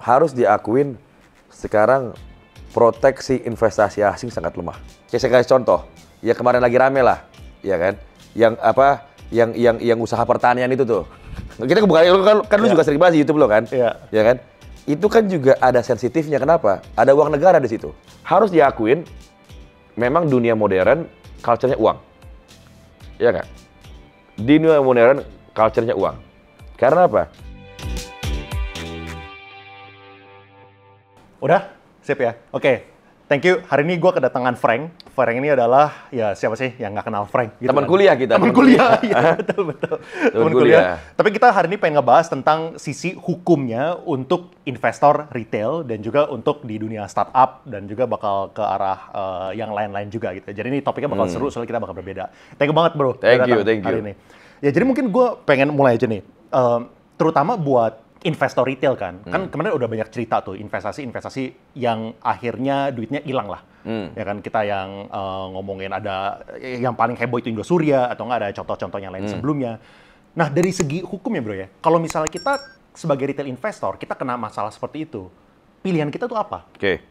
harus diakuin sekarang proteksi investasi asing sangat lemah. Kayak saya kasih contoh, ya kemarin lagi rame lah, ya kan? Yang apa? Yang usaha pertanian itu tuh. Kita bukan kan lu juga sering bahas di YouTube lo kan? Iya. Ya kan? Itu kan juga ada sensitifnya. Kenapa? Ada uang negara di situ. Harus diakuin, memang dunia modern culture-nya uang. Ya kan? Di dunia modern culture-nya uang. Karena apa? Udah? Sip ya? Oke. Thank you. Hari ini gue kedatangan Frank. Frank ini adalah, ya siapa sih yang nggak kenal Frank? Gitu Teman kan? kuliah kita. Teman kuliah, iya betul. Teman kuliah. Tapi kita hari ini pengen ngebahas tentang sisi hukumnya untuk investor retail dan juga untuk di dunia startup dan juga bakal ke arah yang lain-lain juga gitu. Jadi ini topiknya bakal seru soalnya kita bakal berbeda. Thank you banget bro. Thank you. Hari ini. Ya jadi mungkin gue pengen mulai aja nih. Terutama buat investor retail kan kemarin udah banyak cerita tuh investasi yang akhirnya duitnya hilang lah. Ya kan kita yang ngomongin ada yang paling heboh itu Indosuria atau nggak ada contoh-contoh yang lain sebelumnya. Nah dari segi hukum ya bro ya, kalau misalnya kita sebagai retail investor kita kena masalah seperti itu, pilihan kita tuh apa? Oke.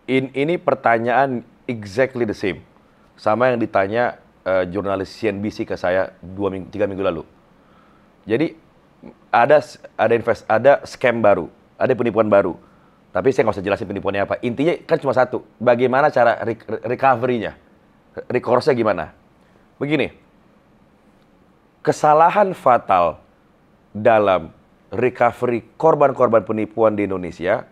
Ini pertanyaan exactly the same sama yang ditanya jurnalis CNBC ke saya 3 minggu lalu. Jadi ada scam baru, ada penipuan baru. Tapi saya nggak usah jelasin penipuannya apa. Intinya kan cuma satu, bagaimana cara recovery-nya, recourse-nya gimana. Begini, kesalahan fatal dalam recovery korban-korban penipuan di Indonesia,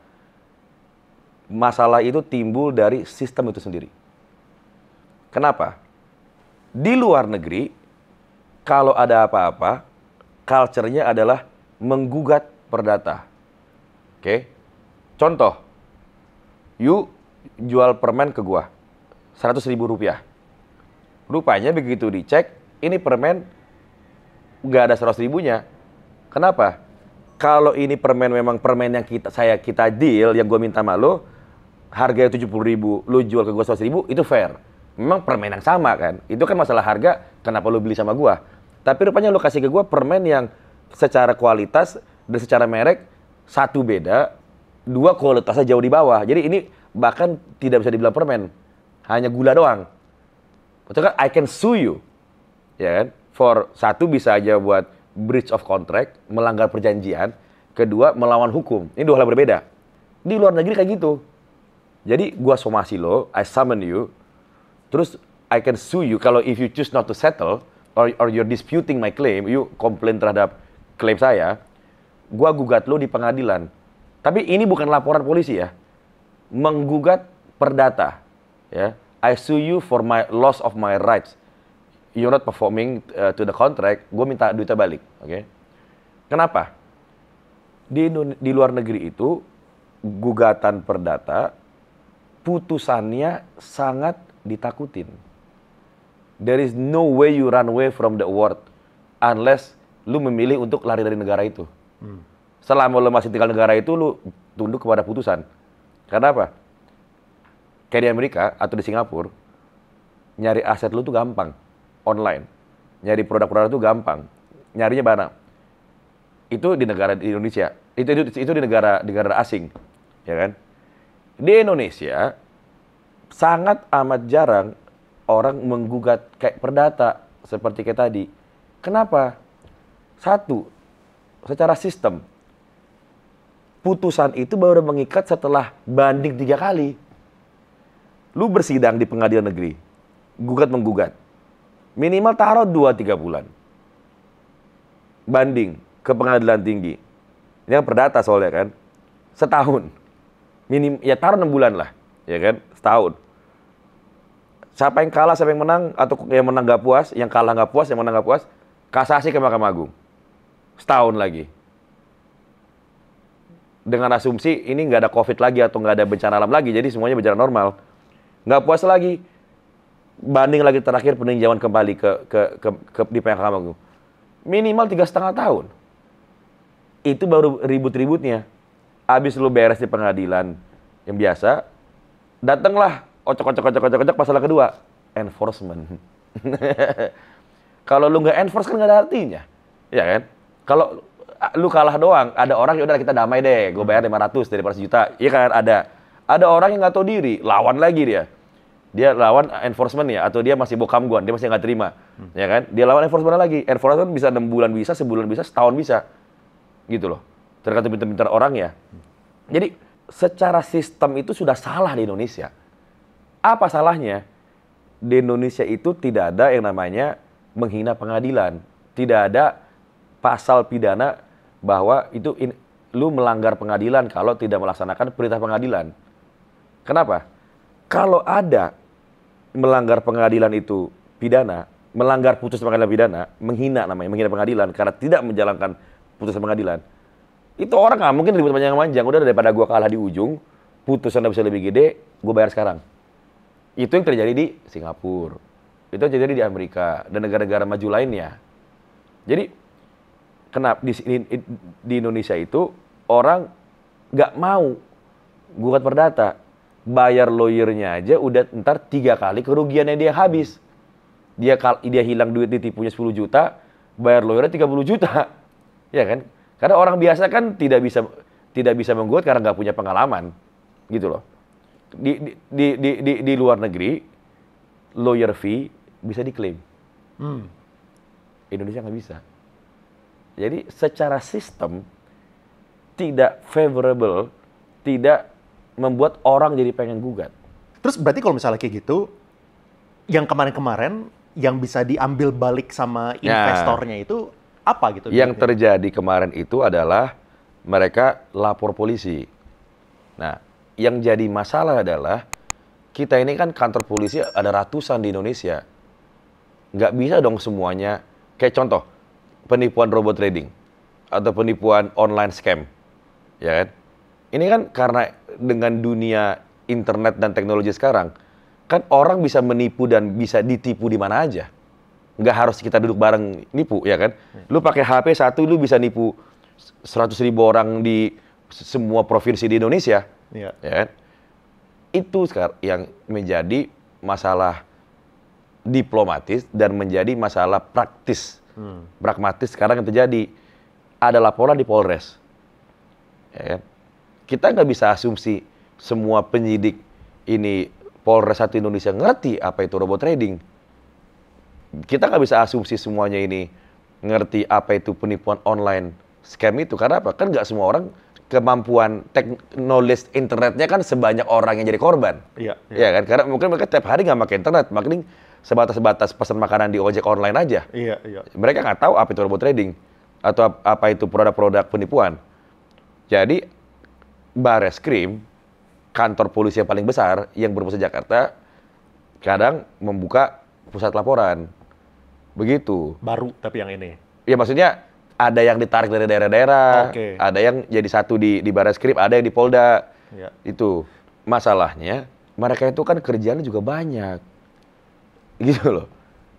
masalah itu timbul dari sistem itu sendiri. Kenapa? Di luar negeri, kalau ada apa-apa, culture-nya adalah menggugat perdata. Oke? Contoh, you jual permen ke gua, 100.000 rupiah. Rupanya begitu dicek, ini permen nggak ada 100.000-nya. Kenapa? Kalau ini permen memang permen yang kita deal, yang gua minta sama lo, harganya 70.000, lo jual ke gua 100.000, itu fair. Memang permen yang sama kan? Itu kan masalah harga, kenapa lo beli sama gua? Tapi rupanya lo kasih ke gue permen yang secara kualitas dan secara merek, satu beda, dua kualitasnya jauh di bawah. Jadi ini bahkan tidak bisa dibilang permen, hanya gula doang. Betul kan? I can sue you, ya kan? For satu bisa aja buat breach of contract, melanggar perjanjian. Kedua melawan hukum. Ini dua hal berbeda. Di luar negeri kayak gitu. Jadi gue somasi lo, I summon you, terus I can sue you kalau if you choose not to settle. Or you're disputing my claim, you komplain terhadap klaim saya, gua gugat lo di pengadilan. Tapi ini bukan laporan polisi ya, menggugat perdata. Ya, I sue you for my loss of my rights. You're not performing to the contract, gue minta duitnya balik. Oke? Kenapa? Di luar negeri itu gugatan perdata, putusannya sangat ditakutin. There is no way you run away from the award unless lu memilih untuk lari dari negara itu. Selama lu masih tinggal negara itu, lu tunduk kepada putusan. Karena apa? Kayak di Amerika atau di Singapura, nyari aset lu tuh gampang, online. Nyari produk-produk itu gampang, nyarinya mana? Itu di negara di Indonesia, itu di negara asing, ya kan? Di Indonesia sangat amat jarang orang menggugat kayak perdata seperti kayak tadi. Kenapa? Satu, secara sistem, putusan itu baru mengikat setelah banding 3 kali. Lu bersidang di pengadilan negeri, gugat-menggugat, minimal taruh 2-3 bulan. Banding ke pengadilan tinggi. Ini kan perdata soalnya kan. Setahun. Ya taruh 6 bulan lah, ya kan? Setahun. Siapa yang kalah, siapa yang menang, atau yang menang nggak puas, yang kalah nggak puas, yang menang nggak puas, kasasi ke Mahkamah Agung. Setahun lagi. Dengan asumsi ini nggak ada COVID lagi atau nggak ada bencana alam lagi, jadi semuanya berjalan normal. Nggak puas lagi, banding lagi terakhir peninjauan kembali di Mahkamah Agung. Minimal 3,5 tahun. Itu baru ribut-ributnya. Abis lu beres di pengadilan yang biasa, datanglah ocok masalah kedua, enforcement. Kalau lu nggak enforce kan nggak ada artinya, ya kan? Kalau lu kalah doang. Ada orang ya udah kita damai deh, gue bayar 500 daripada 1 juta. Iya kan ada orang yang nggak tahu diri, lawan lagi dia. Dia lawan enforcement ya, atau dia masih bokam gua, dia masih nggak terima, ya kan? Dia lawan enforcement lagi. Enforcement bisa 6 bulan bisa, sebulan bisa, setahun bisa, gitu loh. Tergantung pintar-pintar orang ya. Jadi secara sistem itu sudah salah di Indonesia. Apa salahnya? Di Indonesia itu tidak ada yang namanya menghina pengadilan, tidak ada pasal pidana bahwa itu lu melanggar pengadilan kalau tidak melaksanakan perintah pengadilan. Kenapa? Kalau ada melanggar pengadilan itu pidana, melanggar putusan pengadilan pidana, menghina pengadilan karena tidak menjalankan putusan pengadilan. Itu orang nggak mungkin ribut panjang-panjang. Udah daripada gua kalah di ujung, putusan udah bisa lebih gede, gua bayar sekarang. Itu yang terjadi di Singapura. Itu yang terjadi di Amerika dan negara-negara maju lainnya. Jadi kenapa di Indonesia itu orang nggak mau gugat perdata, bayar lawyernya aja udah ntar 3 kali kerugiannya dia habis. Dia hilang duit ditipunya 10 juta, bayar lawyernya 30 juta, ya kan? Karena orang biasa kan tidak bisa menggugat karena nggak punya pengalaman, gitu loh. Di luar negeri, lawyer fee bisa diklaim. Indonesia nggak bisa. Jadi secara sistem tidak favorable, tidak membuat orang jadi pengen gugat. Terus berarti kalau misalnya kayak gitu, yang kemarin-kemarin yang bisa diambil balik sama investornya itu apa gitu? Yang terjadi kemarin itu adalah mereka lapor polisi. Nah, yang jadi masalah adalah kita ini kan kantor polisi ada ratusan di Indonesia. Nggak bisa dong semuanya. Kayak contoh, penipuan robot trading atau penipuan online scam, ya kan? Ini kan karena dengan dunia internet dan teknologi sekarang, kan orang bisa menipu dan bisa ditipu di mana aja. Nggak harus kita duduk bareng nipu, ya kan? Lu pakai HP satu, lu bisa nipu 100.000 orang di semua provinsi di Indonesia, ya kan? Itu sekarang yang menjadi masalah diplomatis dan menjadi masalah praktis. Pragmatis sekarang yang terjadi. Ada laporan di Polres. Ya kan? Kita nggak bisa asumsi semua penyidik ini Polres 1 Indonesia ngerti apa itu robot trading. Kita nggak bisa asumsi semuanya ini ngerti apa itu penipuan online scam itu. Karena apa? Kan nggak semua orang kemampuan knowledge internetnya kan sebanyak orang yang jadi korban. Iya kan? Karena mungkin mereka tiap hari nggak pakai internet, makanya sebatas pesan makanan di ojek online aja. Iya. Mereka nggak tahu apa itu robot trading atau apa itu produk-produk penipuan. Jadi Bareskrim, kantor polisi yang paling besar yang berpusat Jakarta, kadang membuka pusat laporan. Begitu. Baru tapi yang ini. Ya maksudnya ada yang ditarik dari daerah-daerah, ada yang jadi satu di Bareskrim, ada yang di Polda. Ya. Itu masalahnya mereka itu kan kerjaannya juga banyak. Gitu loh.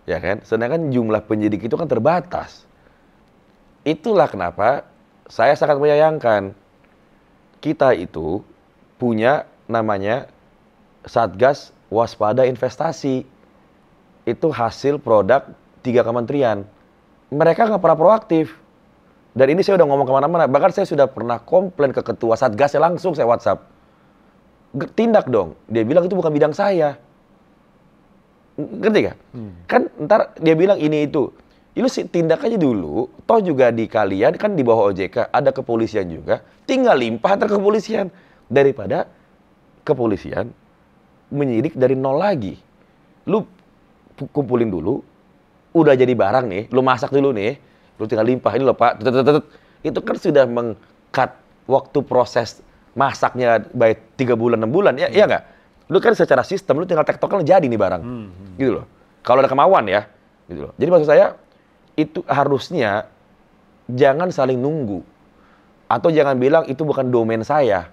Ya kan? Sedangkan jumlah penyidik itu kan terbatas. Itulah kenapa saya sangat menyayangkan kita itu punya namanya Satgas Waspada Investasi. Itu hasil produk 3 kementerian. Mereka nggak pernah proaktif. Dan ini saya udah ngomong kemana-mana. Bahkan saya sudah pernah komplain ke ketua Satgasnya langsung saya WhatsApp. Tindak dong. Dia bilang itu bukan bidang saya. Ngerti gak? Kan ntar dia bilang ini itu. Lu tindak aja dulu. Toh juga di kalian kan di bawah OJK ada kepolisian juga. Tinggal limpah antar kepolisian. Daripada kepolisian menyidik dari nol lagi. Lu kumpulin dulu. Udah jadi barang nih. Lu masak dulu nih. Lu tinggal limpah. Ini loh Pak. Itu kan sudah meng-cut waktu proses masaknya baik 3 bulan, 6 bulan. Ya, iya nggak? Lu kan secara sistem, lu tinggal tektokan jadi nih barang. Gitu loh. Kalau ada kemauan ya. Gitu loh. Jadi maksud saya, itu harusnya jangan saling nunggu. Atau jangan bilang itu bukan domain saya.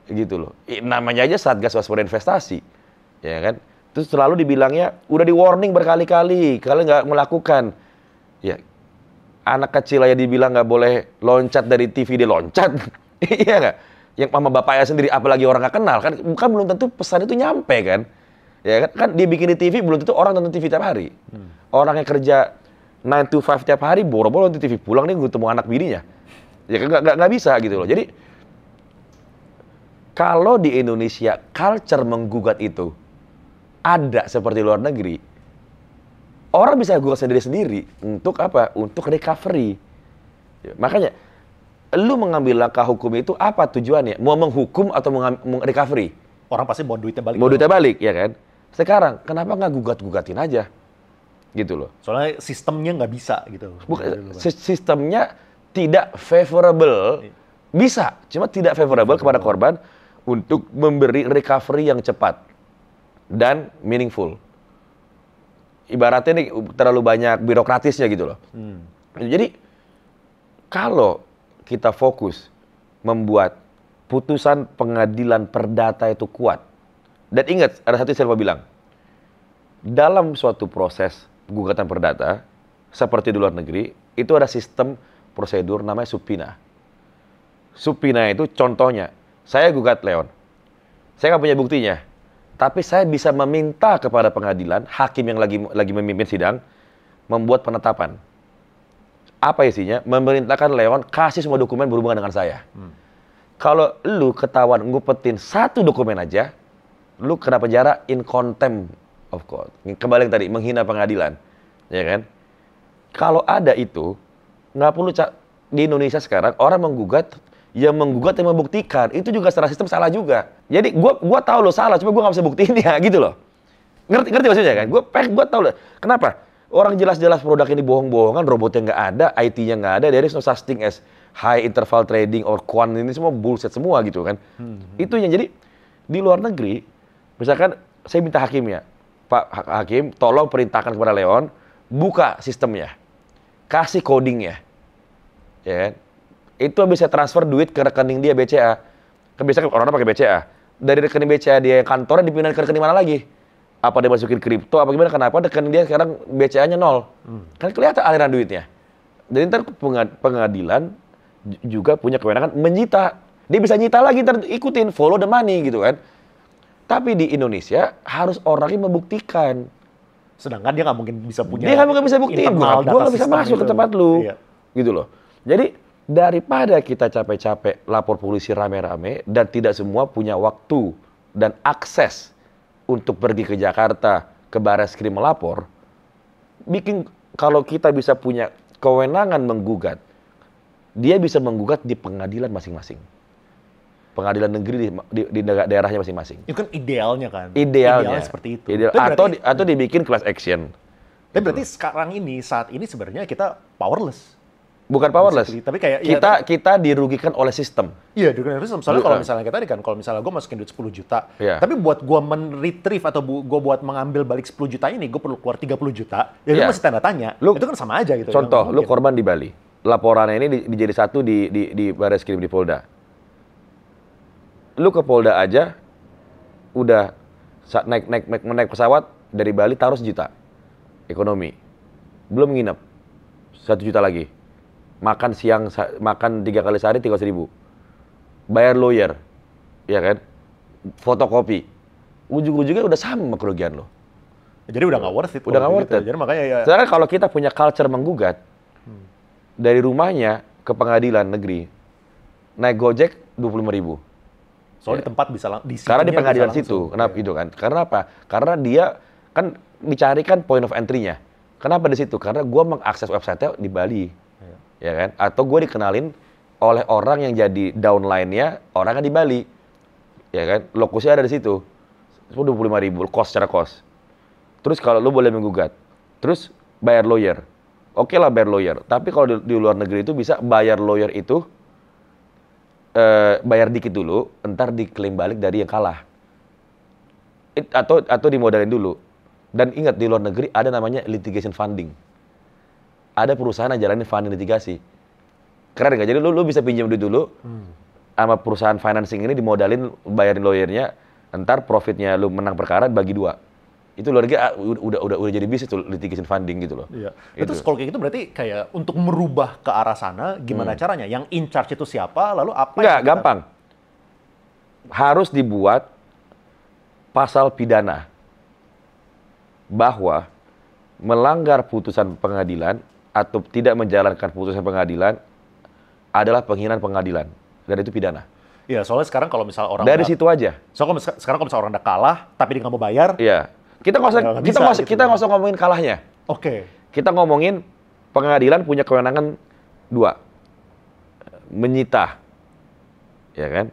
Gitu loh. Namanya aja Satgas Waspada Investasi. Ya kan? Terus selalu dibilangnya, udah di warning berkali-kali. Kalian nggak melakukan. Ya, anak kecil aja dibilang nggak boleh loncat dari TV, dia loncat. Iya nggak? Yang sama bapaknya sendiri, apalagi orang nggak kenal. Kan belum tentu pesan itu nyampe kan. Ya kan? Kan dia bikin di TV, belum tentu orang nonton TV tiap hari. Orang yang kerja 9 to 5 tiap hari, boro-boro nonton TV. Pulang nih ketemu anak bininya. Ya nggak bisa gitu loh. Jadi kalau di Indonesia culture menggugat itu ada seperti luar negeri, orang bisa gugat sendiri-sendiri untuk apa? Untuk recovery. Ya, makanya lu mengambil langkah hukum itu apa tujuannya? Mau menghukum atau mau recovery? Orang pasti mau duitnya balik. Mau duitnya balik, ya kan? Sekarang kenapa nggak gugat-gugatin aja? Gitu loh. Soalnya sistemnya nggak bisa gitu. Sistemnya tidak favorable. Bisa, cuma tidak favorable kepada korban untuk memberi recovery yang cepat dan meaningful. Ibaratnya nih terlalu banyak birokratisnya gitu loh. Jadi kalau kita fokus membuat putusan pengadilan perdata itu kuat. Dan ingat, ada satu yang saya lupa bilang. Dalam suatu proses gugatan perdata, seperti di luar negeri, itu ada sistem prosedur namanya subpoena. Subpoena itu contohnya, saya gugat Leon. Saya nggak punya buktinya. Tapi saya bisa meminta kepada pengadilan, hakim yang lagi memimpin sidang, membuat penetapan. Apa isinya? Memerintahkan Leon kasih semua dokumen berhubungan dengan saya. Kalau lu ketahuan ngupetin satu dokumen aja, lu kena penjara in contempt of court. Kembali yang tadi, menghina pengadilan. Ya kan? Kalau ada itu, nggak perlu di Indonesia sekarang, orang menggugat, yang membuktikan. Itu juga secara sistem salah juga. Jadi gua tahu lo salah, cuma gua nggak bisa buktiin ya, gitu loh. Ngerti maksudnya kan? Gua tahu loh. Kenapa? Orang jelas-jelas produk ini bohong-bohongan, robotnya nggak ada, IT-nya nggak ada, there is no such thing as high interval trading or quant, ini semua bullshit semua gitu kan. Itu yang jadi di luar negeri, misalkan saya minta hakimnya, Pak Hakim, tolong perintahkan kepada Leon, buka sistemnya, kasih codingnya, ya kan? Itu bisa transfer duit ke rekening dia BCA. Kan biasanya orang-orang pakai BCA. Dari rekening BCA dia yang kantornya dipindahin ke rekening mana lagi? Apa dia masukin kripto, apa gimana, kenapa rekening dia sekarang BCA-nya 0? Kan kelihatan aliran duitnya. Jadi ntar pengadilan juga punya kewenangan menyita. Dia bisa nyita lagi, ntar ikutin, follow the money gitu kan. Tapi di Indonesia harus orangnya membuktikan. Sedangkan dia nggak mungkin bisa punya. Dia nggak bisa buktiin. Gua nggak bisa masuk ke tempat lu. Iya. Gitu loh. Jadi daripada kita capek-capek lapor polisi rame-rame dan tidak semua punya waktu dan akses untuk pergi ke Jakarta, ke Barreskrim melapor, kalau kita bisa punya kewenangan menggugat, dia bisa menggugat di pengadilan masing-masing. Pengadilan negeri di daerahnya masing-masing. Itu kan idealnya kan? Idealnya seperti itu. Ideal. Atau dibikin class action. Tapi berarti sekarang ini, saat ini sebenarnya kita powerless. Bukan powerless. Tapi kayak kita dirugikan oleh sistem. Iya, dirugikan oleh sistem. Soalnya kalau misalnya kita kan, kalau misalnya gue masukin duit 10 juta, tapi buat gue men-retrieve atau gue buat mengambil balik 10 juta ini, gue perlu keluar 30 juta, ya gue masih tanda tanya. Itu kan sama aja gitu. Contoh, lu korban di Bali. Laporannya ini dijadi satu di Barreskrim di Polda. Lu ke Polda aja, udah naik pesawat dari Bali taruh 1 juta. Ekonomi. Belum nginep. 1 juta lagi. Makan siang, makan 3 kali sehari 300.000. Bayar lawyer, ya kan? Fotokopi. Ujung-ujungnya udah sama kerugian lo. Jadi udah nggak worth it. Udah nggak worth it. Jadi makanya ya. Sekarang kalau kita punya culture menggugat, dari rumahnya ke pengadilan negeri, naik Gojek 25.000. Soalnya di tempat bisa di karena di pengadilan situ. Kenapa itu kan? Karena apa? Karena dia kan dicarikan point of entry-nya. Kenapa di situ? Karena gue mengakses website-nya di Bali. Ya kan? Atau gue dikenalin oleh orang yang jadi downline-nya orangnya di Bali. Ya kan? Lokusnya ada di situ. 25.000 secara cost. Terus kalau lu boleh menggugat. Terus bayar lawyer. Oke lah bayar lawyer. Tapi kalau di luar negeri itu bisa bayar lawyer itu bayar dikit dulu, entar diklaim balik dari yang kalah. Atau dimodalin dulu. Dan ingat di luar negeri ada namanya litigation funding. Ada perusahaan yang jalanin funding litigasi. Keren nggak? Jadi lu bisa pinjam duit dulu sama perusahaan financing ini, dimodalin, bayarin lawyernya, entar profitnya lu menang perkara bagi 2. Itu luar negeri udah jadi bisnis tuh litigation funding gitu loh. Iya. Itu kalau kayak gitu berarti kayak untuk merubah ke arah sana gimana caranya? Yang in charge itu siapa? Lalu apa? Nggak, gampang. Harus dibuat pasal pidana bahwa melanggar putusan pengadilan atau tidak menjalankan putusan pengadilan adalah penghinaan pengadilan. Dan itu pidana. Iya, soalnya sekarang kalau misal orang Dari situ aja. sekarang kalau misal orang udah kalah, tapi dia nggak mau bayar, Iya. Kita nggak usah ngomongin kalahnya. oke. Kita ngomongin pengadilan punya kewenangan 2. Menyita. Ya kan?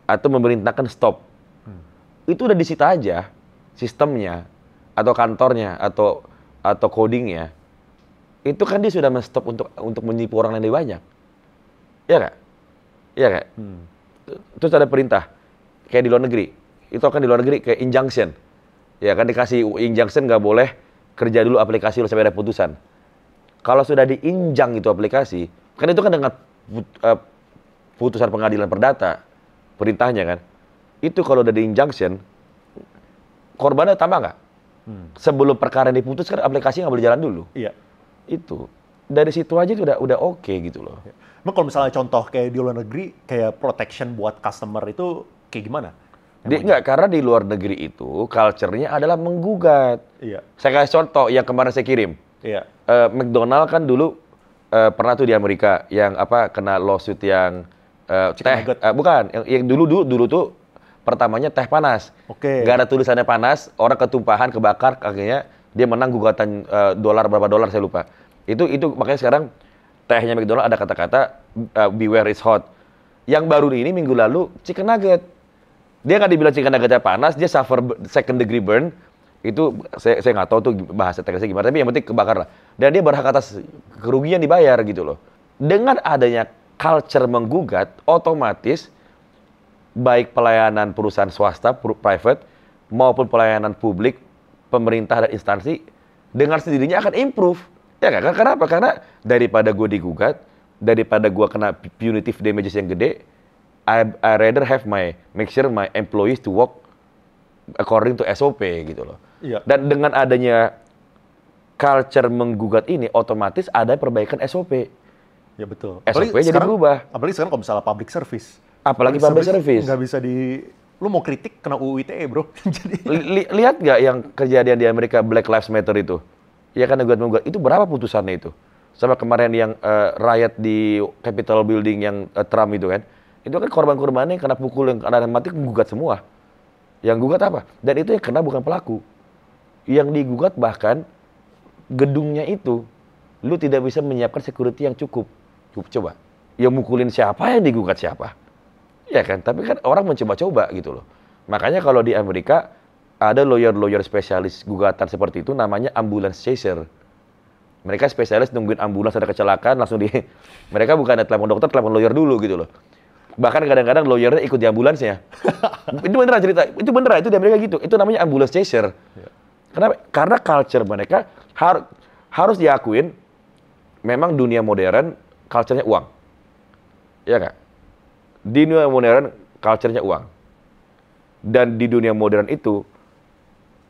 Atau memerintahkan stop. Itu udah disita aja sistemnya atau kantornya atau codingnya. Itu kan dia sudah men-stop untuk menipu orang lain lebih banyak. Iya nggak? Iya nggak? Terus ada perintah kayak di luar negeri. Itu kan di luar negeri kayak injunction. Ya kan dikasih injunction nggak boleh kerja dulu aplikasi lu sampai ada putusan. Kalau sudah diinjang itu aplikasi, kan itu kan dengan putusan pengadilan perdata, perintahnya kan. Itu kalau udah di-injunction, korbannya tambah nggak? Sebelum perkara yang diputus kan aplikasi nggak boleh jalan dulu. Iya. Itu. Dari situ aja itu udah oke gitu loh. Emang kalau misalnya contoh kayak di luar negeri, kayak protection buat customer itu kayak gimana? Enggak, karena di luar negeri itu culture-nya adalah menggugat. Iya. Saya kasih contoh yang kemarin saya kirim. Iya. McDonald kan dulu pernah tuh di Amerika yang kena lawsuit yang teh bukan yang dulu tuh pertamanya teh panas. Oke. Nggak ada tulisannya panas, orang ketumpahan, kebakar, akhirnya dia menang gugatan berapa dolar saya lupa. Itu makanya sekarang tehnya McDonald ada kata-kata beware it's hot. Yang baru ini minggu lalu chicken nugget. Dia nggak dibilang chicken nuggetnya panas, dia suffer second degree burn. Itu saya nggak tahu tuh bahasa teknisnya gimana, tapi yang penting kebakar lah. Dan dia berhak atas kerugian dibayar gitu loh. Dengan adanya culture menggugat, otomatis baik pelayanan perusahaan swasta, private, maupun pelayanan publik, pemerintah dan instansi, dengan sendirinya akan improve. Ya kan? Kenapa? Karena daripada gue digugat, daripada gue kena punitive damages yang gede, I rather make sure my employees to work according to SOP gitu loh. Iya. Dan dengan adanya culture menggugat ini, otomatis ada perbaikan SOP. Ya betul. SOP jadi berubah. Apalagi sekarang kalau misalnya public service. Apalagi public service. Nggak bisa lu mau kritik kena UU ITE bro. Jadi lihat nggak yang kejadian di Amerika Black Lives Matter itu? Ya kan menggugat itu berapa putusannya itu? Sama kemarin yang riot di Capitol Building yang Trump itu kan? Itu kan korban-korbannya yang kena pukul, yang kena mati menggugat semua. Yang gugat apa? Dan itu yang kena bukan pelaku. Yang digugat bahkan gedungnya itu, lu tidak bisa menyiapkan security yang cukup. Coba. Yang mukulin siapa, yang digugat siapa? Ya kan? Tapi kan orang mencoba-coba gitu loh. Makanya kalau di Amerika, ada lawyer-lawyer spesialis gugatan seperti itu, namanya ambulance chaser. Mereka spesialis nungguin ambulans ada kecelakaan, langsung mereka bukan telepon dokter, telepon lawyer dulu gitu loh. Bahkan kadang-kadang lawyernya ikut di ambulansnya. Itu beneran cerita, itu beneran, itu di Amerika gitu. Itu namanya ambulance chaser. Kenapa? Karena culture mereka harus diakuin, memang dunia modern, culture-nya uang. Iya nggak? Di dunia modern, culture-nya uang. Dan di dunia modern itu,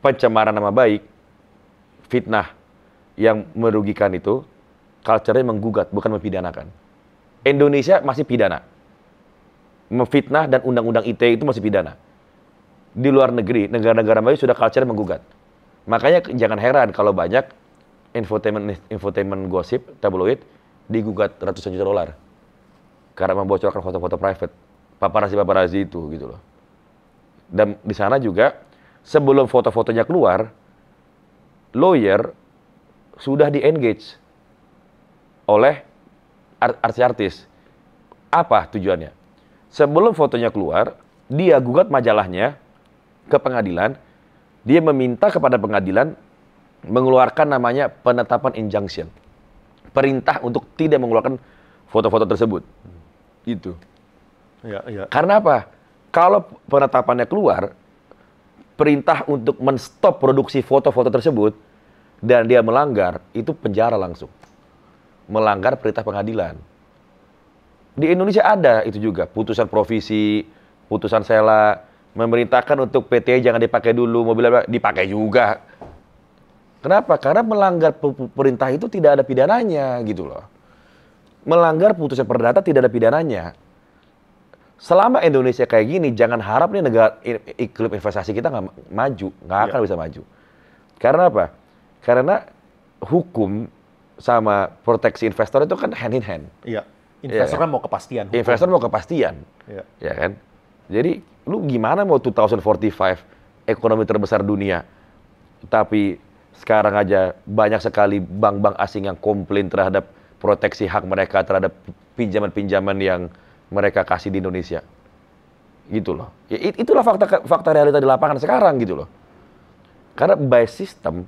pencemaran nama baik, fitnah yang merugikan itu, culture-nya menggugat, bukan mempidanakan. Indonesia masih pidana. Memfitnah dan undang-undang ITE itu masih pidana. Di luar negeri, negara-negara maju sudah culture menggugat. Makanya jangan heran kalau banyak infotainment gosip, tabloid, digugat ratusan juta dolar. Karena membocorkan foto-foto private. Paparazzi itu gitu loh. Dan di sana juga, sebelum foto-fotonya keluar, lawyer sudah di-engage oleh artis-artis. Apa tujuannya? Sebelum fotonya keluar, dia gugat majalahnya ke pengadilan, dia meminta kepada pengadilan mengeluarkan namanya penetapan injunction. Perintah untuk tidak mengeluarkan foto-foto tersebut. Gitu. Ya. Karena apa? Kalau penetapannya keluar, perintah untuk men-stop produksi foto-foto tersebut, dan dia melanggar, itu penjara langsung. Melanggar perintah pengadilan. Di Indonesia ada itu juga, putusan provisi, putusan sela, memerintahkan untuk PT jangan dipakai dulu, mobilnya dipakai juga. Kenapa? Karena melanggar perintah itu tidak ada pidananya, gitu loh. Melanggar putusan perdata tidak ada pidananya. Selama Indonesia kayak gini, jangan harap nih negara iklim investasi kita nggak maju, nggak akan bisa maju. Karena apa? Karena hukum sama proteksi investor itu kan hand in hand. Iya. Investor kan mau kepastian. Hukum. Investor mau kepastian, Iya. ya kan? Jadi lu gimana mau 2045 ekonomi terbesar dunia, tapi sekarang aja banyak sekali bank-bank asing yang komplain terhadap proteksi hak mereka terhadap pinjaman-pinjaman yang mereka kasih di Indonesia, gitu loh. Ya, itulah fakta realita di lapangan sekarang, gitu loh. Karena by system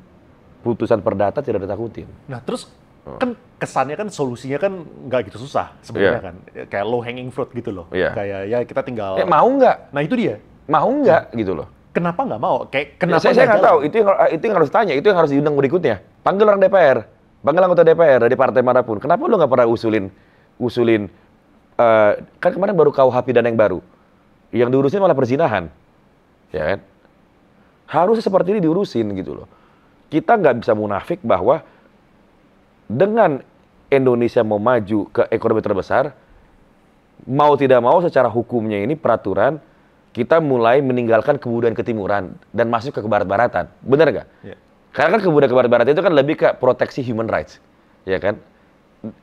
putusan perdata tidak ditakutin. Nah terus kan kesannya kan solusinya kan nggak gitu susah sebenarnya kan, kayak low hanging fruit gitu loh. Kayak ya kita tinggal. Mau nggak? Nah itu dia. Mau nggak gitu loh. Kenapa nggak mau? Kayak kenapa? Saya nggak tahu. Itu yang harus tanya. Itu yang harus diundang berikutnya. Panggil orang DPR, panggil anggota DPR dari partai manapun. Kenapa lu nggak pernah usulin? Kan kemarin baru KUH pidana yang baru, yang diurusin malah perzinahan, ya kan? Harusnya seperti ini diurusin gitu loh. Kita nggak bisa munafik bahwa dengan Indonesia mau maju ke ekonomi terbesar, mau tidak mau secara hukumnya ini peraturan, kita mulai meninggalkan kebudayaan ketimuran dan masuk ke kebarat-baratan. Benar nggak? Yeah. Karena kan kebudayaan kebarat-baratan itu kan lebih ke proteksi human rights, ya kan?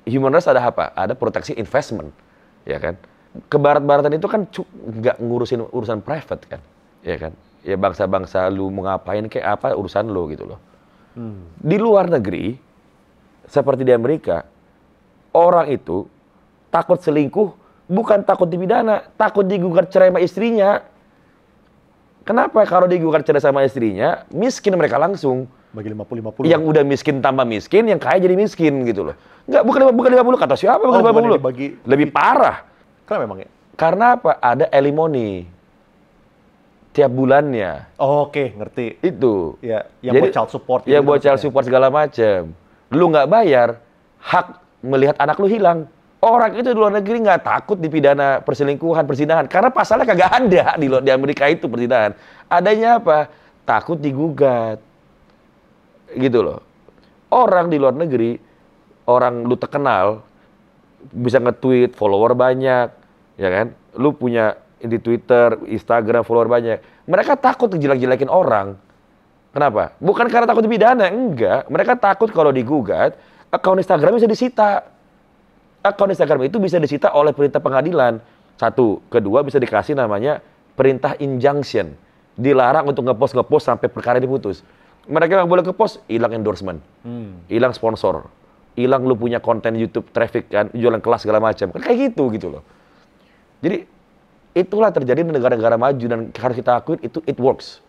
Human rights ada apa? Ada proteksi investment, ya kan? Kebarat-baratan itu kan nggak ngurusin urusan private kan, ya kan? Ya bangsa-bangsa lu mau ngapain kayak apa urusan lo gitu loh. Di luar negeri, seperti di Amerika, orang itu takut selingkuh, bukan takut dipidana, takut digugat cerai sama istrinya. Kenapa? Kalau digugat cerai sama istrinya, miskin mereka langsung. Bagi 50-50. Yang udah miskin tambah miskin, yang kaya jadi miskin gitu loh. Enggak, bukan 50, kata siapa bukan 50. Lebih parah. Kenapa memang ya? Karena apa? Ada alimony. Tiap bulannya. Oke, ngerti. Itu. Ya, yang buat child support. Yang buat child support segala macam. Lu nggak bayar, hak melihat anak lu hilang. Orang itu di luar negeri nggak takut dipidana perselingkuhan, perzinahan. Karena pasalnya kagak ada di Amerika itu perzinahan. Adanya apa? Takut digugat. Gitu loh. Orang di luar negeri, orang lu terkenal, bisa nge-tweet, follower banyak, ya kan? Lu punya di Twitter, Instagram, follower banyak. Mereka takut jelek-jelekin orang. Kenapa? Bukan karena takut dipidana, enggak. Mereka takut kalau digugat, akun Instagram bisa disita. Akun Instagram itu bisa disita oleh perintah pengadilan. Satu. Kedua, bisa dikasih namanya perintah injunction. Dilarang untuk ngepost sampai perkara diputus. Mereka nggak boleh ngepost, hilang endorsement. Hilang sponsor. Hilang lu punya konten YouTube, traffic kan, jualan kelas segala macam. Kan kayak gitu loh. Jadi, itulah terjadi di negara-negara maju dan harus kita akuin itu it works.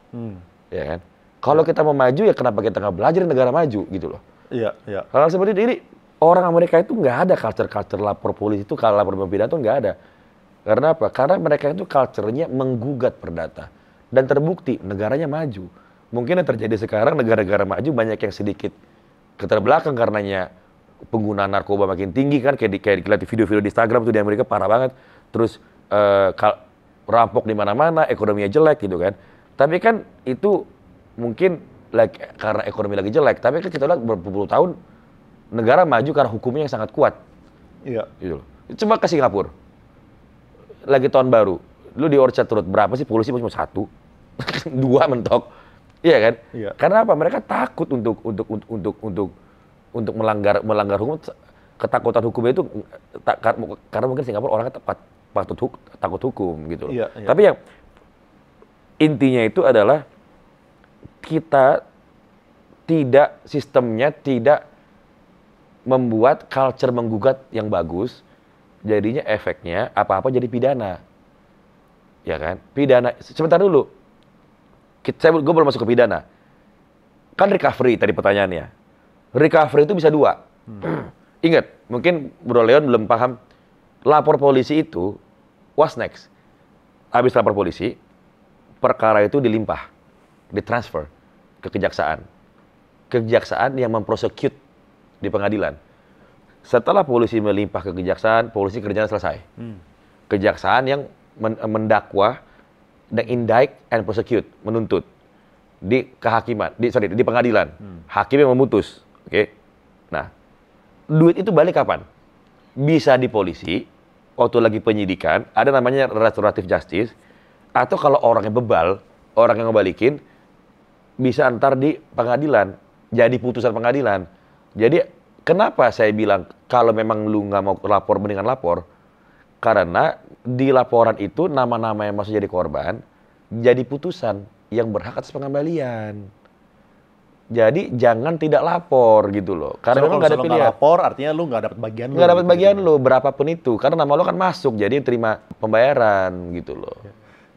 Ya kan? Kalau kita mau maju, ya kenapa kita nggak belajar di negara maju gitu loh. Iya, iya. Hal seperti ini, orang Amerika itu nggak ada culture lapor polisi itu, kalau lapor pidana itu nggak ada. Karena apa? Karena mereka itu culture-nya menggugat perdata. Dan terbukti, negaranya maju. Mungkin yang terjadi sekarang, negara-negara maju banyak yang sedikit keterbelakang karenanya penggunaan narkoba makin tinggi kan, kayak lihat video-video di Instagram tuh di Amerika parah banget. Terus rampok di mana-mana, ekonominya jelek gitu kan. Tapi kan itu mungkin karena ekonomi lagi jelek, tapi kan kita lihat berpuluh tahun negara maju karena hukumnya yang sangat kuat. Iya. Gitu loh. Coba ke Singapura. Lagi tahun baru, lu di Orchard Road berapa sih polisi cuma 1? 2 mentok. Iya kan? Iya. Karena apa? Mereka takut untuk melanggar hukum. Ketakutan hukumnya itu karena mungkin Singapura orangnya takut hukum gitu loh. Iya, iya. Tapi yang intinya itu adalah kita sistemnya tidak membuat culture menggugat yang bagus, jadinya efeknya apa-apa jadi pidana. Ya kan? Pidana, sebentar dulu. Gue belum masuk ke pidana. Kan recovery tadi pertanyaannya. Recovery itu bisa 2. Ingat, mungkin Bro Leon belum paham. Lapor polisi itu, what's next? Habis lapor polisi, perkara itu dilimpah, ditransfer ke kejaksaan. Kejaksaan yang memprosecute di pengadilan. Setelah polisi melimpah ke kejaksaan, polisi kerjanya selesai. Kejaksaan yang mendakwa, dan indict and prosecute, menuntut di kehakiman, di pengadilan. Hakim yang memutus, oke? Nah, duit itu balik kapan? Bisa di polisi, waktu lagi penyidikan, ada namanya restoratif justice, atau kalau orang yang bebal, orang yang ngebalikin, bisa antar di pengadilan, jadi putusan pengadilan. Jadi Kenapa saya bilang kalau memang lu nggak mau lapor, mendingan lapor? Karena di laporan itu nama-nama yang masuk jadi korban, jadi putusan yang berhak atas pengembalian. Jadi jangan tidak lapor gitu loh. Karena memang nggak ada Kalau pilihan. lapor, artinya lu nggak dapat bagian lu. Nggak dapat gitu. bagian lo, berapapun itu. Karena nama lo kan masuk, jadi terima pembayaran gitu loh.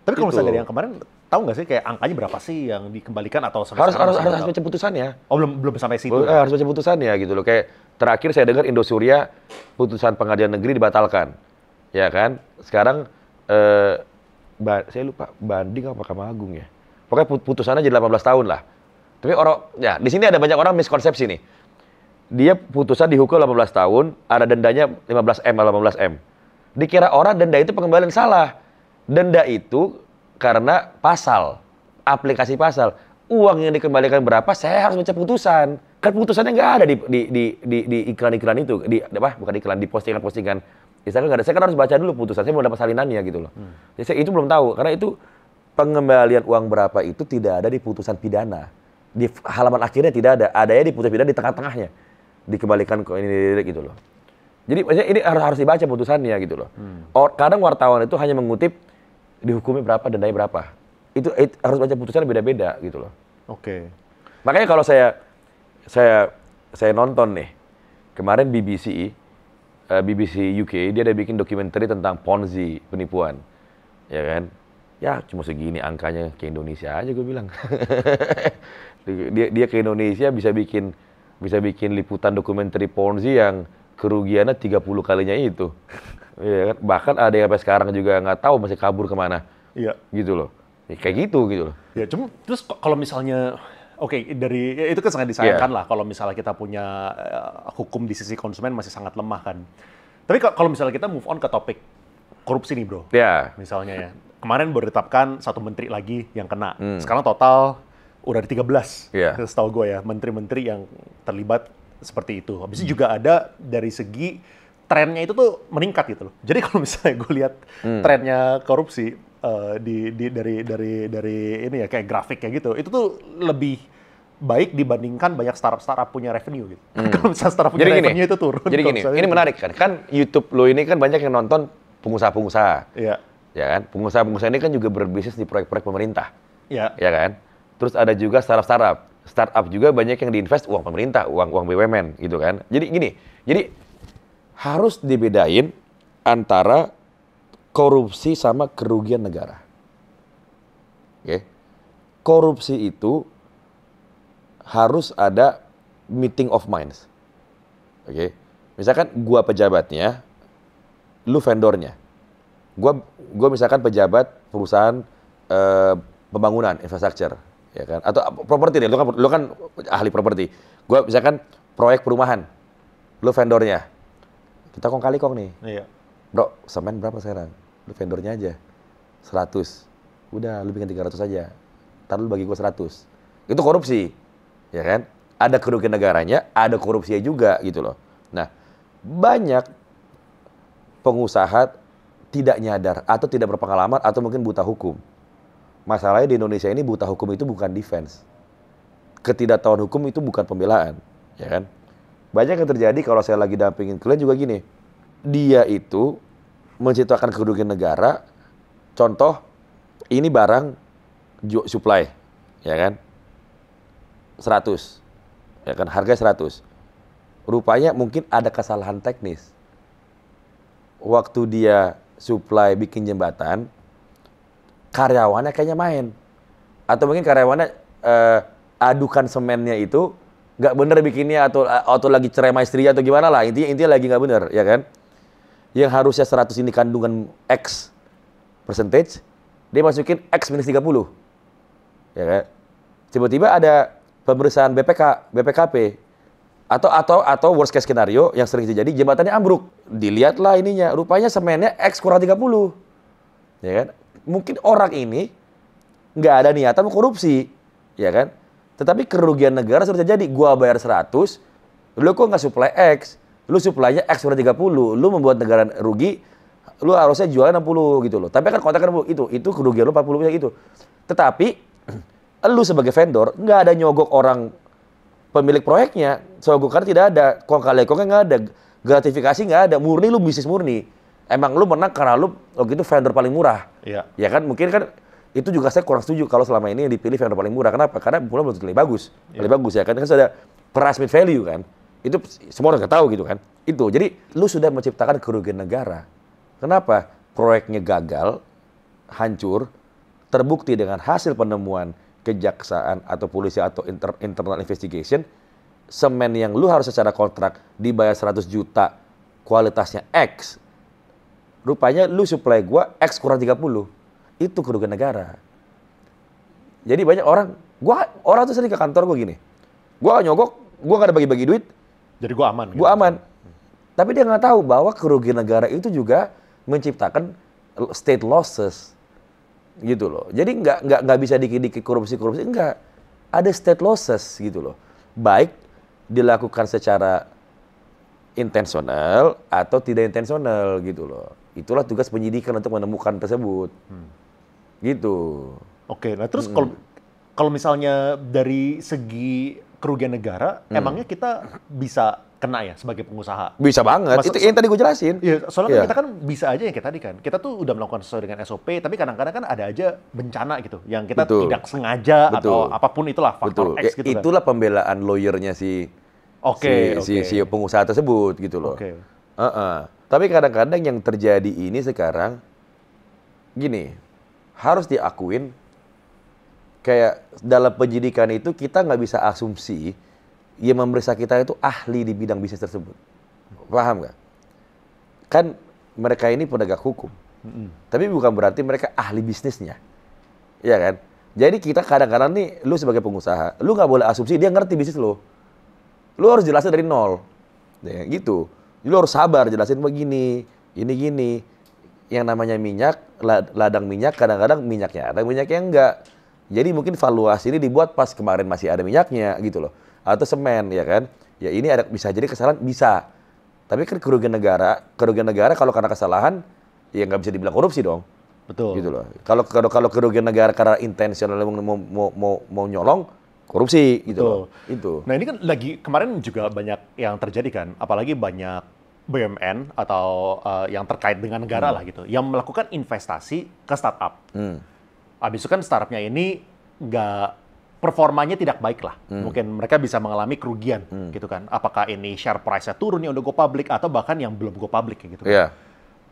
Tapi kalau Gitu. misalnya dari yang kemarin, tahu nggak sih kayak angkanya berapa sih yang dikembalikan atau sampai Harus sekarang harus masih harus nggak baca putusannya. tahu? Oh, belum sampai situ. Harus baca putusannya gitu loh. Kayak terakhir saya dengar Indosuria putusan pengadilan negeri dibatalkan. Ya kan? Sekarang saya lupa banding apa Mahkamah Agung ya. Pokoknya putusannya jadi 18 tahun lah. Tapi di sini ada banyak orang miskonsepsi nih. Dia putusan dihukum 18 tahun, ada dendanya 15M atau 18M. Dikira orang denda itu pengembalian, salah. Denda itu karena pasal, aplikasi pasal. Uang yang dikembalikan berapa, saya harus baca putusan. Kan putusannya nggak ada di iklan-iklan itu, bukan iklan, di postingan-postingan. Misalkan nggak ada, saya kan harus baca dulu putusan, saya belum dapat salinannya gitu loh. Jadi saya itu belum tahu, karena itu pengembalian uang berapa itu tidak ada di putusan pidana. Di halaman akhirnya tidak ada, adanya di putusan pidana di tengah-tengahnya. Dikembalikan ke ini gitu loh. Jadi maksudnya ini harus dibaca putusannya gitu loh. Kadang wartawan itu hanya mengutip dihukumnya berapa, dendanya berapa. Itu harus baca putusannya beda-beda gitu loh. Oke. Makanya kalau saya nonton nih, kemarin BBC UK, dia ada bikin dokumenter tentang Ponzi, penipuan. Ya kan? Ya cuma segini angkanya, ke Indonesia aja gue bilang. dia ke Indonesia bisa bikin liputan dokumenter Ponzi yang kerugiannya 30 kalinya itu. Ya kan? Bahkan ada yang sampai sekarang juga nggak tahu masih kabur kemana. Iya. Gitu loh. Ya, kayak gitu loh. Ya, cuma terus kalau misalnya itu kan sangat disayangkan lah kalau misalnya kita punya hukum di sisi konsumen masih sangat lemah kan. Tapi kalau misalnya kita move on ke topik korupsi nih, Bro. Ya. Misalnya ya. Kemarin baru ditetapkan 1 menteri lagi yang kena. Sekarang total udah ada 13. Iya. Setahu gue ya, menteri-menteri yang terlibat seperti itu. Habis itu juga ada dari segi trennya itu tuh meningkat gitu loh. Jadi kalau misalnya gue lihat trennya korupsi dari ini ya kayak grafik kayak gitu, itu tuh lebih baik dibandingkan banyak startup punya revenue gitu. Kalau misalnya startup punya revenue itu turun. Jadi gini, ini menarik kan. Kan YouTube lo ini kan banyak yang nonton pengusaha-pengusaha. Iya. Ya kan? Pengusaha-pengusaha ini kan juga berbisnis di proyek-proyek pemerintah. Iya. Ya kan? Terus ada juga startup. Startup juga banyak yang diinvest uang pemerintah, uang BUMN gitu kan. Jadi gini, harus dibedain antara korupsi sama kerugian negara. Oke. Korupsi itu harus ada meeting of minds. Oke. Misalkan gua pejabatnya, lu vendornya. Gua misalkan pejabat perusahaan pembangunan infrastruktur, ya kan? Atau properti deh, lu kan ahli properti. Gua misalkan proyek perumahan, lu vendornya. Kita kong kali kong nih. Iya. Bro, semen berapa sekarang? Lu vendornya aja 100. Udah, lu bikin 300 aja. Ntar lu bagi gua 100. Itu korupsi, ya kan? Ada kerugian negaranya, ada korupsinya juga gitu loh. Nah, banyak pengusaha tidak nyadar atau tidak berpengalaman atau mungkin buta hukum. Masalahnya di Indonesia ini buta hukum itu bukan defense. Ketidaktahuan hukum itu bukan pembelaan, ya kan? Banyak yang terjadi kalau saya lagi dampingin klien juga gini. Dia itu menciptakan kerugian negara. Contoh, ini barang supply, ya kan? 100. Ya kan, harga 100. Rupanya mungkin ada kesalahan teknis. Waktu dia supply bikin jembatan, karyawannya kayaknya main. Atau mungkin karyawannya adukan semennya itu nggak bener bikinnya atau lagi cerai sama istri atau gimana lah. Intinya lagi nggak bener, ya kan? Yang harusnya 100 ini kandungan X percentage, dia masukin X minus 30. Ya kan? Tiba-tiba ada pemeriksaan BPKP. Atau worst case skenario yang sering terjadi, jembatannya ambruk. Dilihatlah ininya, rupanya semennya X kurang 30. Ya kan? Mungkin orang ini nggak ada niatan mau korupsi, ya kan? Tetapi kerugian negara sudah terjadi. Gua bayar 100, lu kok nggak supply X? Lu supply-nya X kurang 30, lu membuat negara rugi, lu harusnya jualnya 60 gitu loh. Tapi kan kontaknya itu kerugian lu 40 itu. Tetapi lu sebagai vendor nggak ada nyogok orang pemilik proyeknya, sogok karena tidak ada, kong kali kongnya nggak ada, gratifikasi nggak ada, murni lu bisnis murni. Emang lu menang karena lu waktu itu vendor paling murah. Iya. Ya kan, mungkin kan itu juga saya kurang setuju kalau selama ini yang dipilih vendor paling murah. Kenapa? Karena belum tentu lebih bagus. Lebih bagus ya kan sudah price made value kan. Itu semua orang nggak tahu gitu kan. Itu. Jadi lu sudah menciptakan kerugian negara. Kenapa? Proyeknya gagal, hancur, terbukti dengan hasil penemuan kejaksaan atau polisi atau internal investigation, semen yang lu harus secara kontrak dibayar 100 juta, kualitasnya X. Rupanya lu supply gua X kurang 30. Itu kerugian negara. Jadi banyak orang tuh sering ke kantor gua gini. Gua nyogok, gua nggak ada bagi-bagi duit. Jadi gua aman. Gua aman. Tapi dia nggak tahu bahwa kerugian negara itu juga menciptakan state losses. Gitu loh. Jadi nggak bisa dikit-dikit korupsi enggak. Ada state losses gitu loh. Baik dilakukan secara intensional atau tidak intensional gitu loh. Itulah tugas penyidikan untuk menemukan tersebut. Gitu. Oke, nah terus kalau misalnya dari segi kerugian negara, emangnya kita bisa kena ya sebagai pengusaha? Bisa banget. Itu yang tadi gue jelasin. Iya, soalnya kan kita kan bisa aja yang kayak tadi kan. Kita tuh udah melakukan sesuai dengan SOP, tapi kadang-kadang kan ada aja bencana gitu yang kita tidak sengaja atau apapun itulah faktor X gitu kan. Itulah pembelaan lawyernya si pengusaha tersebut gitu loh. Tapi kadang-kadang yang terjadi ini sekarang gini, harus diakuin kayak dalam penyidikan itu kita nggak bisa asumsi yang memeriksa kita itu ahli di bidang bisnis tersebut. Paham nggak? Kan mereka ini penegak hukum. Tapi bukan berarti mereka ahli bisnisnya. Iya kan? Jadi kita kadang-kadang nih, lu sebagai pengusaha, lu nggak boleh asumsi dia ngerti bisnis lo. Lu harus jelasin dari nol. Ya, gitu. Lu harus sabar jelasin begini, ini gini. Yang namanya minyak, ladang minyak, kadang-kadang minyaknya ada, minyaknya enggak. Jadi mungkin valuasi ini dibuat pas kemarin masih ada minyaknya gitu loh. Atau semen, ya kan? Ya ini ada bisa jadi kesalahan, bisa. Tapi kan kerugian negara kalau karena kesalahan, ya nggak bisa dibilang korupsi dong. Betul. Gitu loh. Kalau kerugian negara karena intensional mau nyolong, korupsi gitu loh. Itu. Nah ini kan lagi kemarin juga banyak yang terjadi kan, apalagi banyak BUMN atau yang terkait dengan negara lah gitu, yang melakukan investasi ke startup. Habis itu kan startupnya ini performanya tidak baik lah. Mungkin mereka bisa mengalami kerugian gitu kan. Apakah ini share price-nya turun yang udah go public atau bahkan yang belum go public gitu kan.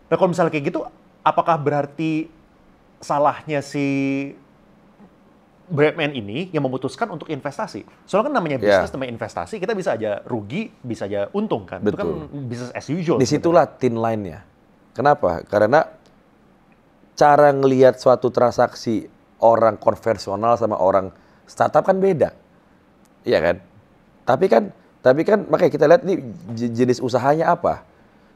Nah kalau misalnya kayak gitu, apakah berarti salahnya si BUMN ini yang memutuskan untuk investasi? Soalnya kan namanya bisnis, namanya investasi, kita bisa aja rugi, bisa aja untung kan. Betul. Itu kan business as usual. Disitulah thin line-nya. Kenapa? Karena cara ngelihat suatu transaksi orang konvensional sama orang startup kan beda. Iya kan? Tapi kan makanya kita lihat ini jenis usahanya apa.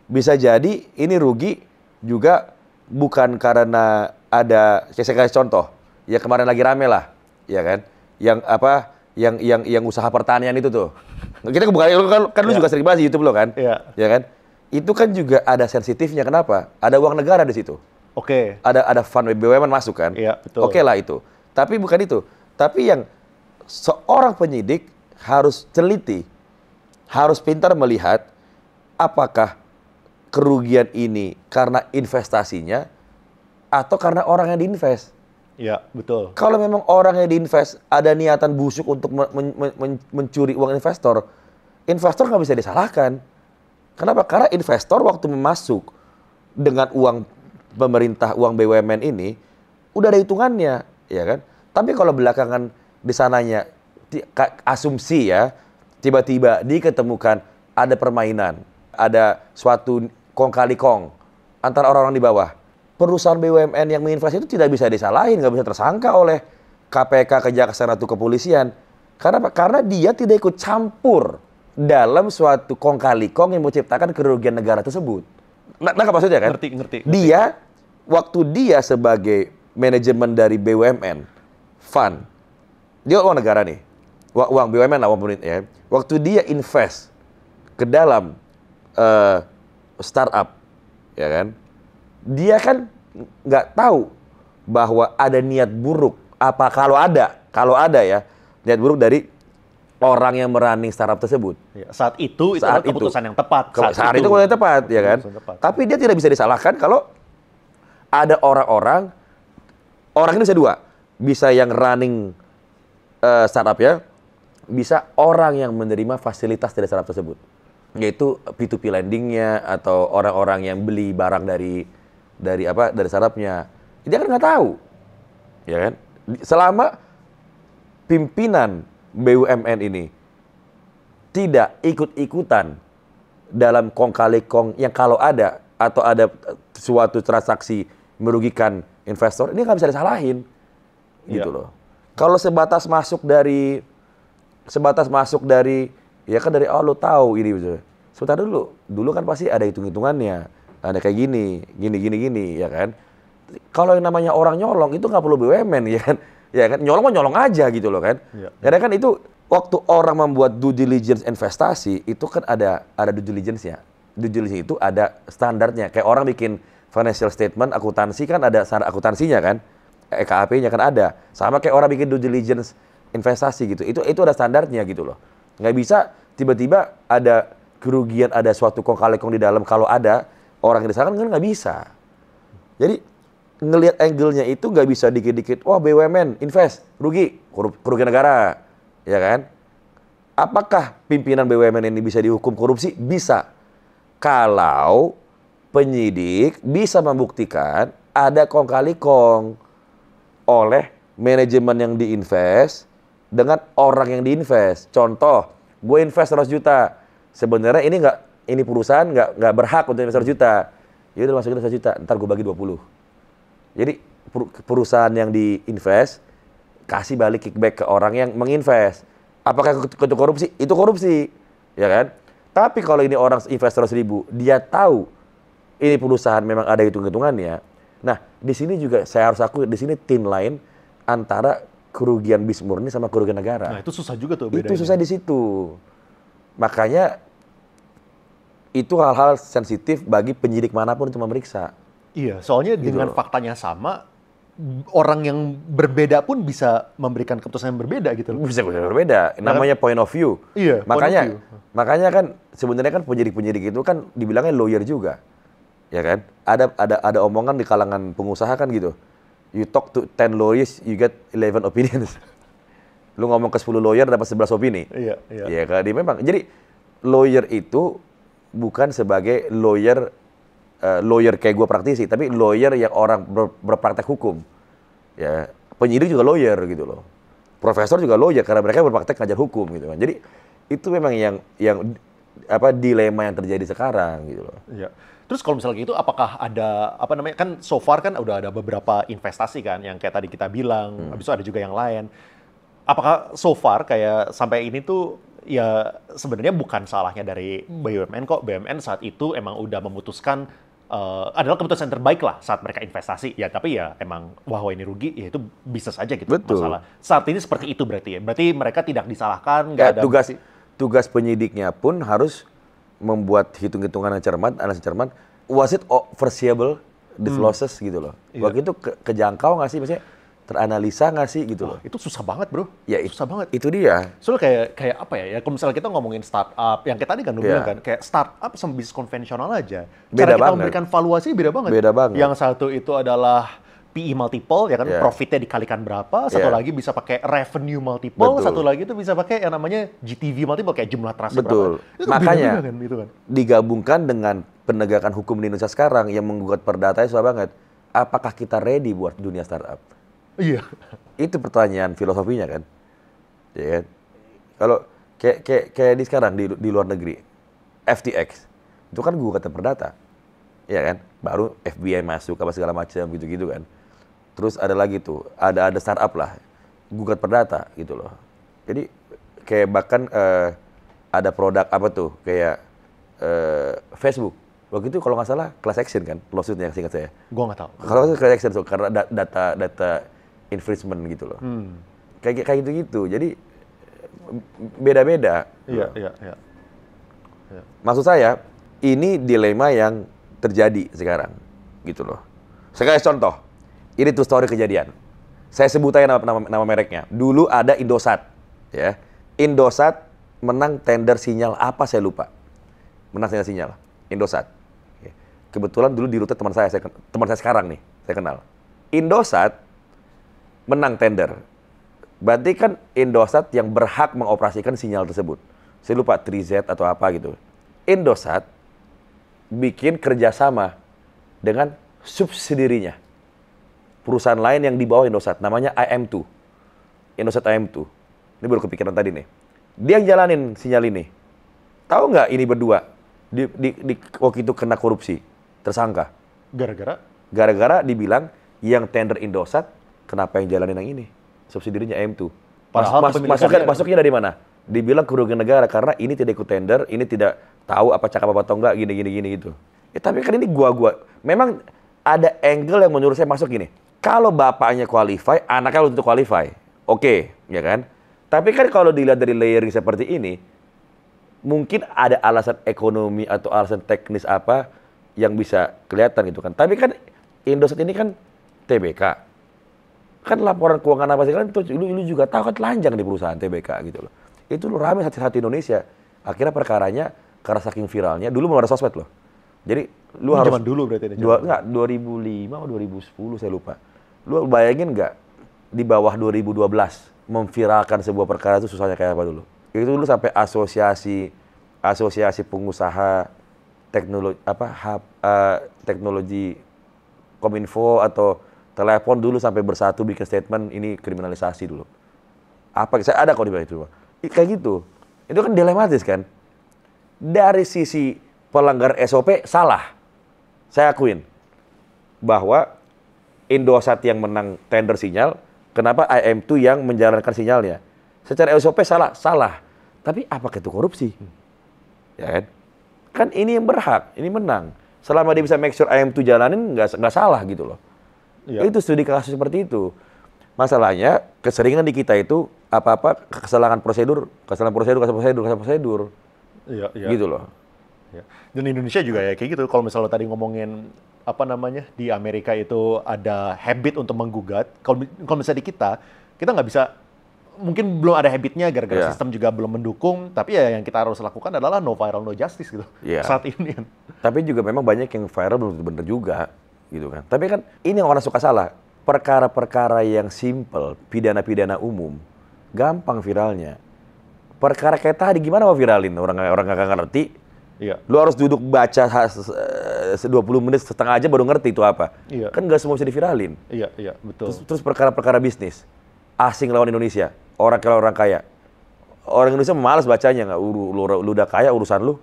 Bisa jadi ini rugi juga bukan karena ada, saya kasih contoh. Ya kemarin lagi rame lah. Ya kan, yang usaha pertanian itu tuh. Kita bukan kan lu juga sering bahas di YouTube lo kan? Ya kan? Itu kan juga ada sensitifnya. Kenapa? Ada uang negara di situ. Ada fund BUMN masuk kan? Iya, betul. Oke lah itu. Tapi bukan itu. Tapi yang seorang penyidik harus teliti, harus pintar melihat apakah kerugian ini karena investasinya atau karena orang yang diinvest. Iya, betul. Kalau memang orang yang diinvest ada niatan busuk untuk mencuri uang investor nggak bisa disalahkan. Kenapa? Karena investor waktu masuk dengan uang pemerintah, uang BUMN ini, udah ada hitungannya, ya kan? Tapi kalau belakangan di sananya, asumsi ya, tiba-tiba diketemukan ada permainan, ada suatu kong kali kong antara orang-orang di bawah. Perusahaan BUMN yang menginvestasi itu tidak bisa disalahin, nggak bisa tersangka oleh KPK, Kejaksaan atau Kepolisian. Karena apa? Karena dia tidak ikut campur dalam suatu kong kali kong yang menciptakan kerugian negara tersebut. Nah, maksudnya kan? Ngerti. Waktu dia sebagai manajemen dari BUMN, fund, dia uang negara nih, uang BUMN lah, uang pemerintah ya. Waktu dia invest ke dalam startup, ya kan? Dia kan nggak tahu bahwa ada niat buruk. Apa kalau ada ya niat buruk dari orang yang merunning startup tersebut. Ya, saat itu adalah keputusan yang tepat. Saat itu keputusan yang tepat, ya kan? Tapi dia tidak bisa disalahkan kalau ada orang ini bisa dua. Bisa yang running startup ya, bisa orang yang menerima fasilitas dari startup tersebut. Yaitu P2P lending-nya atau orang-orang yang beli barang dari startupnya. Dia kan nggak tahu. Ya kan? Selama pimpinan BUMN ini tidak ikut-ikutan dalam kong kali kong yang kalau ada atau ada suatu transaksi merugikan investor, ini nggak bisa disalahin, gitu loh. Kalau sebatas masuk dari ya kan dari lo tahu ini gitu. Sebentar dulu kan pasti ada hitung-hitungannya, ada kayak gini, ya kan. Kalau yang namanya orang nyolong itu nggak perlu BUMN, ya kan. Ya kan, nyolong mah nyolong aja gitu loh kan. Karena kan itu waktu orang membuat due diligence investasi itu kan ada due diligence-nya. Due diligence itu ada standarnya. Kayak orang bikin financial statement, akuntansi kan ada standar akuntansinya kan. EKAP-nya kan ada. Sama kayak orang bikin due diligence investasi gitu. Itu ada standarnya gitu loh. Nggak bisa tiba-tiba ada kerugian, ada suatu kong kali kong di dalam kalau ada orang yang disalahkan kan nggak bisa. Jadi ngelihat angle-nya itu nggak bisa dikit-dikit, wah BUMN, invest, rugi, kerugian negara, ya kan? Apakah pimpinan BUMN ini bisa dihukum korupsi? Bisa. Kalau penyidik bisa membuktikan ada kong kali kong oleh manajemen yang diinvest dengan orang yang diinvest. Contoh, gue invest 100 juta. Sebenarnya ini perusahaan nggak berhak untuk invest 100 juta. Ya udah masukin 100 juta, ntar gue bagi 20. Jadi perusahaan yang diinvest kasih balik kickback ke orang yang menginvest. Apakah itu korupsi? Itu korupsi, ya kan? Tapi kalau ini orang investor 100.000, dia tahu ini perusahaan memang ada hitung-hitungannya. Nah, di sini juga saya harus akui di sini thin line antara kerugian bis murni sama kerugian negara. Nah, itu susah juga tuh bedanya. Itu susah di situ. Makanya itu hal-hal sensitif bagi penyidik manapun untuk memeriksa. Iya, soalnya gitu dengan faktanya sama, orang yang berbeda pun bisa memberikan keputusan yang berbeda gitu loh. Bisa berbeda, namanya point of view. Iya, makanya kan sebenarnya kan penyidik-penyidik itu kan dibilangnya lawyer juga. Ya kan? Ada omongan di kalangan pengusaha kan gitu. You talk to 10 lawyers, you get 11 opinions. Lu ngomong ke 10 lawyer dapat 11 opini. Iya. Ya kan? Memang. Jadi lawyer itu bukan sebagai lawyer kayak gue praktisi, tapi lawyer yang orang berpraktek hukum. Ya, penyidik juga lawyer gitu loh. Profesor juga lawyer karena mereka berpraktek ngajar hukum gitu kan. Jadi itu memang yang dilema yang terjadi sekarang gitu loh. Iya. Terus kalau misalnya gitu, apakah ada kan so far kan udah ada beberapa investasi kan yang kayak tadi kita bilang, habis itu ada juga yang lain. Apakah so far kayak sampai ini tuh ya sebenarnya bukan salahnya dari BUMN kok. BUMN saat itu emang udah memutuskan adalah keputusan terbaik lah saat mereka investasi. Ya tapi ya emang wah ini rugi, ya itu bisa saja gitu. Betul. Masalah. Saat ini seperti itu berarti ya. Berarti mereka tidak disalahkan. Ya, tugas penyidiknya pun harus membuat hitung-hitungan yang cermat, analisis cermat. Was it foreseeable the losses gitu loh. Waktu itu kejangkau nggak sih? Maksudnya teranalisa nggak sih gitu loh. Itu susah banget bro. Ya, susah banget. Itu dia. Soalnya kayak apa ya? Kalau misalnya kita ngomongin startup, yang kayak tadi kan lu bilang kan, kayak startup sama bisnis konvensional aja. Cara kita memberikan valuasi beda banget. Beda banget. Yang satu itu adalah PE multiple, ya kan, profitnya dikalikan berapa. Satu lagi bisa pakai revenue multiple. Betul. Satu lagi itu bisa pakai yang namanya GTV multiple, kayak jumlah transaksi berapa. Itu makanya kan, itu kan. Digabungkan dengan penegakan hukum di Indonesia sekarang yang menggugat perdatanya susah banget. Apakah kita ready buat dunia startup? Iya. Itu pertanyaan filosofinya kan. Ya kan? Kalau kayak di sekarang di luar negeri, FTX itu kan gugatan perdata. Ya kan? Baru FBI masuk apa segala macam gitu-gitu kan. Terus ada lagi tuh, ada startup lah, gugat perdata gitu loh. Jadi kayak bahkan ada produk apa tuh, kayak Facebook. Waktu itu kalau nggak salah class action kan, lawsuitnya seingat saya. Gua nggak tahu. Kalau itu class action tuh, karena data infringement gitu loh. Kayak gitu-gitu. Jadi beda-beda. Iya. Maksud saya, ini dilema yang terjadi sekarang, gitu loh. Saya kasih contoh. Ini tuh story kejadian. Saya sebut aja nama mereknya. Dulu ada Indosat, ya. Indosat menang tender sinyal apa saya lupa. Menang sinyal Indosat. Oke. Kebetulan dulu di rute teman saya sekarang nih, saya kenal. Indosat menang tender. Berarti kan Indosat yang berhak mengoperasikan sinyal tersebut. Saya lupa 3Z atau apa gitu. Indosat bikin kerjasama dengan subsidiarinya. Perusahaan lain yang di bawah Indosat, namanya IM2. Indosat IM2. Ini baru kepikiran tadi nih. Dia yang jalanin sinyal ini. Tahu nggak ini berdua di waktu itu kena korupsi, tersangka. Gara-gara? Gara-gara dibilang yang tender Indosat, kenapa yang jalanin yang ini? Subsidiarinya IM2. Masuknya dari mana? Dibilang kerugian negara karena ini tidak ikut tender, ini tidak tahu apa cakap apa atau enggak, gini gitu. Tapi kan ini gua memang ada angle yang menurut saya masuk gini. Kalau bapaknya qualify, anaknya belum tentu qualify. Oke, ya kan? Tapi kan kalau dilihat dari layering seperti ini, mungkin ada alasan ekonomi atau alasan teknis apa yang bisa kelihatan gitu kan. Tapi kan Indosat ini kan TBK. Kan laporan keuangan apa sih kan lu juga tahu kan telanjang di perusahaan TBK gitu loh. Itu lu rame hati-hati Indonesia. Akhirnya perkaranya karena saking viralnya, dulu belum ada sosmed loh. Jadi lu harus zaman dulu berarti ada. Enggak, 2005 atau 2010 saya lupa. Lu bayangin nggak di bawah 2012 memviralkan sebuah perkara itu susahnya kayak apa dulu? Itu dulu sampai asosiasi pengusaha teknologi Kominfo atau telepon dulu sampai bersatu bikin statement ini kriminalisasi dulu. Apa saya ada kok di bawah itu. Kayak gitu. Itu kan dilematis kan? Dari sisi pelanggar SOP salah. Saya akuin bahwa Indosat yang menang tender sinyal, kenapa IM2 yang menjalankan sinyalnya? Secara SOP salah. Tapi apakah itu korupsi? Ya kan? Kan ini yang berhak, ini menang. Selama dia bisa make sure IM2 jalanin, nggak salah gitu loh. Ya. Itu studi kasus seperti itu. Masalahnya, keseringan di kita itu apa-apa kesalahan prosedur. Iya. Gitu loh. Ya. Dan Indonesia juga ya kayak gitu. Kalau misalnya tadi ngomongin di Amerika itu ada habit untuk menggugat. Kalau misalnya di kita nggak bisa, mungkin belum ada habitnya gara-gara sistem juga belum mendukung. Tapi ya yang kita harus lakukan adalah no viral, no justice gitu saat ini. Tapi juga memang banyak yang viral belum tentu benar juga, gitu kan. Tapi kan ini yang orang suka salah. Perkara-perkara yang simple, pidana-pidana umum, gampang viralnya. Perkara kayak tadi gimana mau viralin? Orang nggak ngerti. Iya. Lu harus duduk baca 20 menit setengah aja baru ngerti itu apa. Iya. Kan nggak semua bisa diviralin. Iya, betul. Terus perkara-perkara bisnis. Asing lawan Indonesia. Orang kaya. Orang Indonesia malas bacanya. Lu udah kaya urusan lu.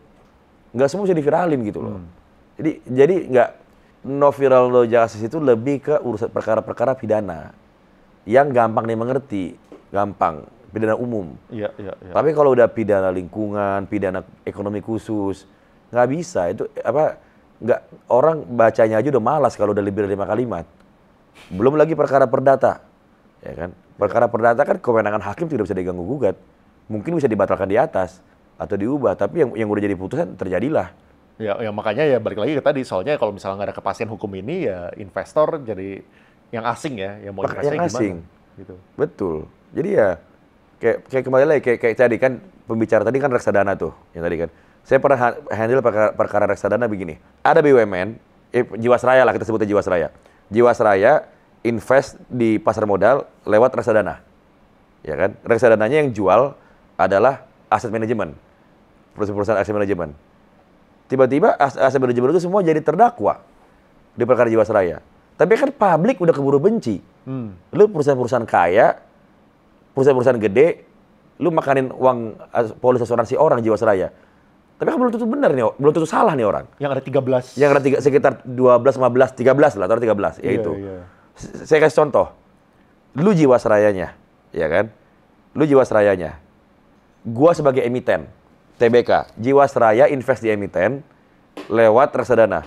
Nggak semua bisa diviralin gitu loh. Jadi nggak, no viral no justice itu lebih ke urusan perkara-perkara pidana. Yang gampang dimengerti. Gampang. Pidana umum. Iya. Tapi kalau udah pidana lingkungan, pidana ekonomi khusus, nggak bisa. Itu nggak, orang bacanya aja udah malas kalau udah lebih dari 5 kalimat. Belum lagi perkara perdata, ya kan? Perkara perdata kan kewenangan hakim tidak bisa diganggu gugat. Mungkin bisa dibatalkan di atas atau diubah, tapi yang udah jadi putusan terjadilah. Ya makanya ya balik lagi ke tadi, soalnya kalau misalnya nggak ada kepastian hukum ini ya investor jadi yang asing ya, yang mau investasi gimana? Asing. Gitu. Betul. Jadi ya kayak kembali lagi kayak tadi kan pembicara tadi kan reksadana tuh yang tadi kan. Saya pernah handle perkara reksadana begini. Ada BUMN, Jiwasraya lah kita sebutnya Jiwasraya. Jiwasraya invest di pasar modal lewat reksadana. Ya kan? Reksadananya yang jual adalah aset manajemen. Perusahaan aset manajemen. Tiba-tiba aset manajemen itu semua jadi terdakwa di perkara Jiwasraya. Tapi kan publik udah keburu benci. Lu perusahaan-perusahaan kaya, perusahaan-perusahaan gede, lu makanin uang polis asuransi orang Jiwasraya. Tapi kan belum tentu benar nih, belum tentu salah nih orang. Yang ada 13. Yang ada sekitar 12, 15, 13 lah, taruh 13, ya itu. Iya. Saya kasih contoh. Lu Jiwasrayanya, ya kan? Lu Jiwasrayanya. Gua sebagai emiten, TBK, Jiwasraya invest di emiten lewat reksadana.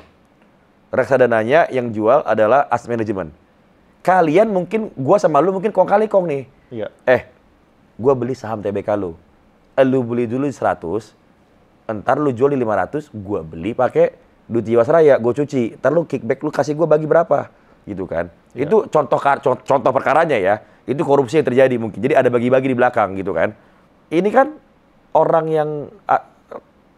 Reksadananya yang jual adalah aset manajemen. Kalian mungkin, gua sama lu mungkin kong kali kong nih. Iya. Gua beli saham TBK lu. Lu beli dulu 100, entar lu jual di 500, gua beli pakai duit Jiwasraya, gua cuci. Entar lu kickback, lu kasih gua bagi berapa? Gitu kan. Ya. Itu contoh perkaranya ya. Itu korupsi yang terjadi mungkin. Jadi ada bagi-bagi di belakang gitu kan. ini kan orang yang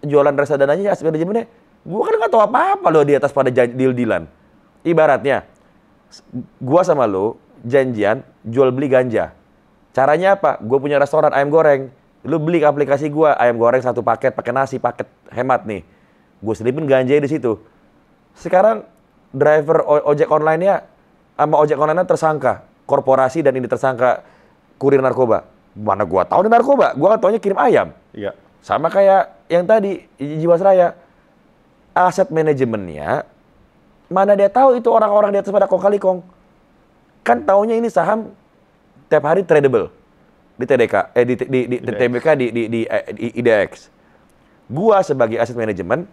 jualan reksadananya, aset manajemennya, gue kan nggak tahu apa-apa loh di atas pada deal-dealan. Ibaratnya, gue sama lo janjian jual beli ganja. Caranya apa? Gue punya restoran ayam goreng. Lu beli ke aplikasi gue, ayam goreng 1 paket, pakai nasi, paket hemat nih. Gue selipin ganja di situ. Sekarang driver ojek online-nya sama ojek online-nya tersangka. Korporasi dan ini tersangka kurir narkoba. Mana gue tahu ini narkoba? Gue kan taunya kirim ayam. Iya. Sama kayak yang tadi, Jiwasraya. Aset manajemennya, mana dia tahu itu orang-orang di atas pada kong kali kong. Kan taunya ini saham tiap hari tradable di TDK, di TBK, di IDX. Gua sebagai aset manajemen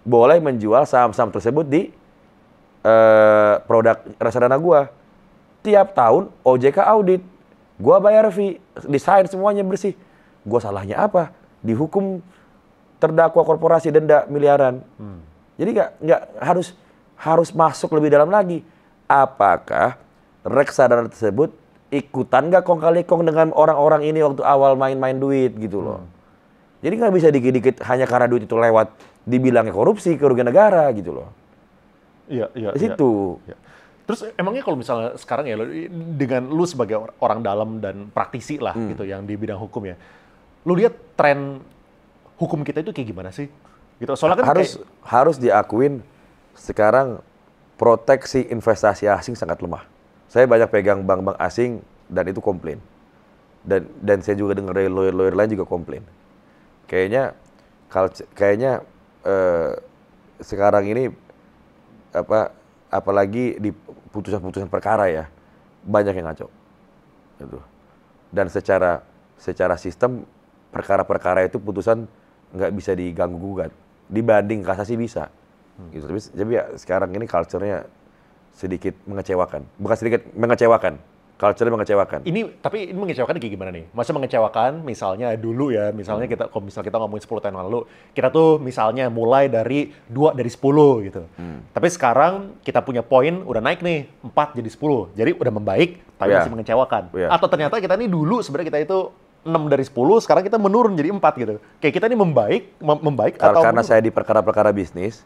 boleh menjual saham-saham tersebut di produk reksadana gua. Tiap tahun OJK audit, gua bayar fee, desain semuanya bersih. Gua salahnya apa? Dihukum terdakwa korporasi denda miliaran. Jadi nggak harus masuk lebih dalam lagi. Apakah reksadana tersebut ikutan nggak kong kali kong dengan orang-orang ini waktu awal main-main duit gitu loh. Jadi nggak bisa dikit-dikit hanya karena duit itu lewat dibilangnya korupsi, kerugian negara gitu loh. Iya. Di situ. Iya. Terus emangnya kalau misalnya sekarang ya, dengan lu sebagai orang dalam dan praktisi lah gitu yang di bidang hukum ya, lu lihat tren hukum kita itu kayak gimana sih? Gitu. Soalnya kan harus diakuin sekarang proteksi investasi asing sangat lemah. Saya banyak pegang bank-bank asing dan itu komplain. Dan saya juga dengar dari lawyer-lawyer lain juga komplain. Kayaknya sekarang ini apalagi di putusan-putusan perkara ya, banyak yang ngaco. Gitu. Dan secara sistem perkara-perkara itu putusan nggak bisa diganggu gugat. Dibanding kasasi bisa. Gitu. Tapi ya sekarang ini culture-nya sedikit mengecewakan. Bukan sedikit mengecewakan. Culture-nya mengecewakan. Tapi ini mengecewakan kayak gimana nih? Maksudnya mengecewakan misalnya dulu ya, misalnya kalau kita ngomongin 10 tahun lalu, kita tuh misalnya mulai dari 2 dari 10 gitu. Tapi sekarang kita punya poin udah naik nih, 4 jadi 10. Jadi udah membaik, tapi masih mengecewakan. Atau ternyata kita nih dulu sebenarnya kita itu 6 dari 10, sekarang kita menurun jadi 4 gitu. Kayak kita ini membaik atau karena menurun? saya di perkara-perkara bisnis,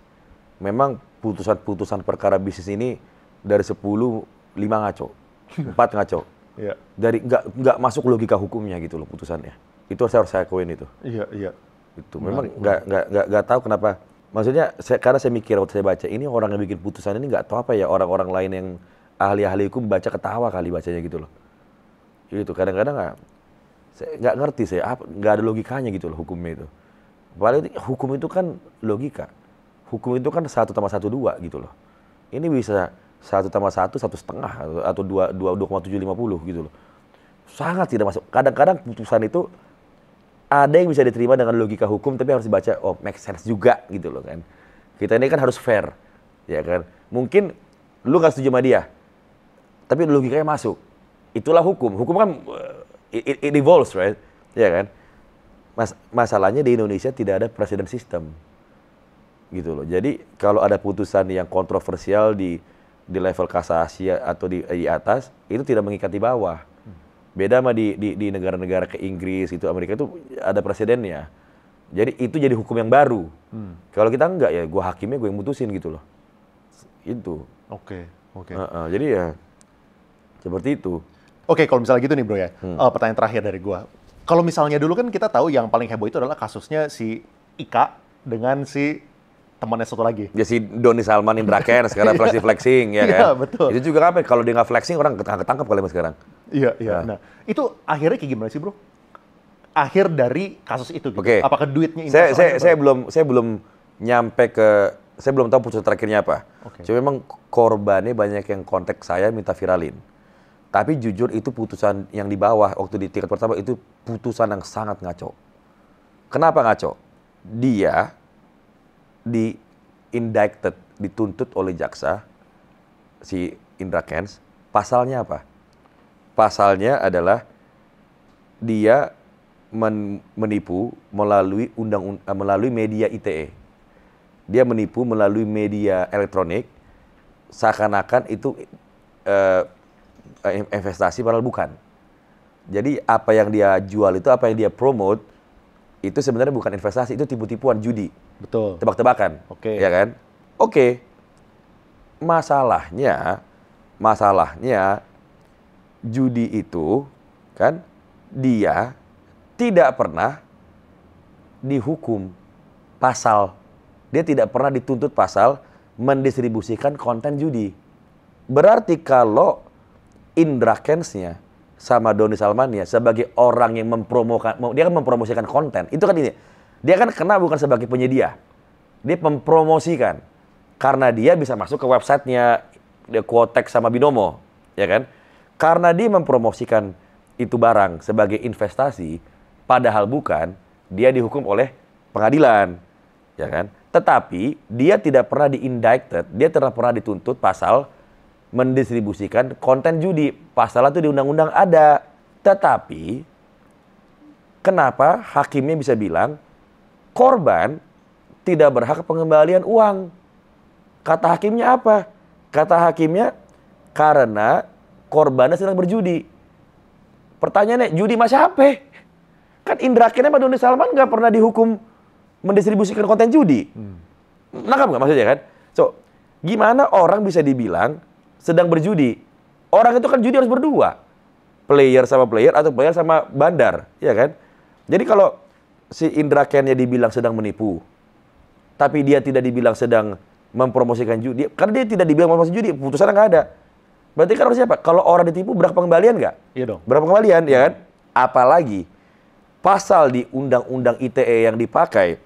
memang putusan-putusan perkara bisnis ini dari 10, 5 ngaco. 4 ngaco. Iya. Dari nggak masuk logika hukumnya gitu loh putusannya. Itu harus saya akuin itu. Iya. Itu memang nggak tahu kenapa. Maksudnya karena saya mikir waktu saya baca ini orang yang bikin putusan ini nggak tahu apa ya, orang-orang lain yang ahli-ahli hukum baca ketawa kali bacanya gitu loh. Itu kadang-kadang nggak ngerti saya, nggak ada logikanya gitu loh hukumnya itu. Padahal hukum itu kan logika. Hukum itu kan 1 tambah 1 2 gitu loh. Ini bisa 1 tambah 1 1,5 atau 2,750 gitu loh. Sangat tidak masuk. Kadang-kadang putusan itu ada yang bisa diterima dengan logika hukum tapi harus dibaca make sense juga gitu loh kan. Kita ini kan harus fair, ya kan. Mungkin lu nggak setuju sama dia, tapi logikanya masuk. Itulah hukum. Hukum kan it evolves, right? Ya kan. Masalahnya di Indonesia tidak ada precedent system. Gitu loh. Jadi kalau ada putusan yang kontroversial di level kasasi atau di atas, itu tidak mengikat di bawah. Beda sama di negara-negara ke Inggris, itu Amerika itu ada presidennya. Jadi itu jadi hukum yang baru. Kalau kita enggak ya, gue hakimnya gue yang mutusin gitu loh. Itu. Oke. Jadi ya seperti itu. Oke, kalau misalnya gitu nih bro ya, pertanyaan terakhir dari gue. Kalau misalnya dulu kan kita tahu yang paling heboh itu adalah kasusnya si Ika dengan si temannya satu lagi. Ya si Doni Salman Indra Kents sekarang flexing ya kan. Iya, betul. Itu juga apa? Kalau dia nggak flexing orang ketangkap kali mas sekarang. Iya. Nah, itu akhirnya kayak gimana sih bro? Akhir dari kasus itu gitu. Oke. Apakah duitnya saya belum nyampe ke, saya belum tahu putusan terakhirnya apa. Cuma memang korbannya banyak yang kontak saya minta viralin. Tapi jujur itu putusan yang di bawah waktu di tingkat pertama itu putusan yang sangat ngaco. Kenapa ngaco? Dia dituntut oleh jaksa si Indra Kents. Pasalnya apa? Pasalnya adalah dia menipu melalui melalui media ITE. Dia menipu melalui media elektronik seakan-akan itu investasi padahal bukan. Jadi apa yang dia jual itu, apa yang dia promote, itu sebenarnya bukan investasi, itu tipu-tipuan judi. Betul. Tebak-tebakan. Oke. Ya kan? Oke. Masalahnya judi itu kan dia tidak pernah dihukum pasal. Dia tidak pernah dituntut pasal mendistribusikan konten judi. Berarti kalau Indra Kents-nya sama Doni Salman-nya sebagai orang yang dia kan mempromosikan konten. Itu kan ini. Dia kan kena bukan sebagai penyedia. Dia mempromosikan. Karena dia bisa masuk ke websitenya dia Quotex sama Binomo, ya kan? Karena dia mempromosikan itu barang sebagai investasi, padahal bukan, dia dihukum oleh pengadilan, ya kan? Tetapi dia tidak pernah di-indicted, dia tidak pernah dituntut pasal mendistribusikan konten judi. Pasal itu di undang-undang ada. Tetapi kenapa hakimnya bisa bilang korban tidak berhak pengembalian uang? Kata hakimnya apa? Kata hakimnya karena korbannya sedang berjudi. Pertanyaannya, judi mas siapa? Kan Indra Kents sama Doni Salman nggak pernah dihukum mendistribusikan konten judi. Nangkap nggak maksudnya kan? So, gimana orang bisa dibilang sedang berjudi? Orang itu kan judi harus berdua. Player sama player atau player sama bandar, ya kan? Jadi kalau si Indra Kents-nya dibilang sedang menipu, tapi dia tidak dibilang sedang mempromosikan judi, karena dia tidak dibilang mempromosikan judi, putusannya nggak ada. Berarti kan harus siapa? Kalau orang ditipu berapa pengembalian nggak? Iya dong. Berapa pengembalian, ya kan? Apalagi pasal di Undang-Undang ITE yang dipakai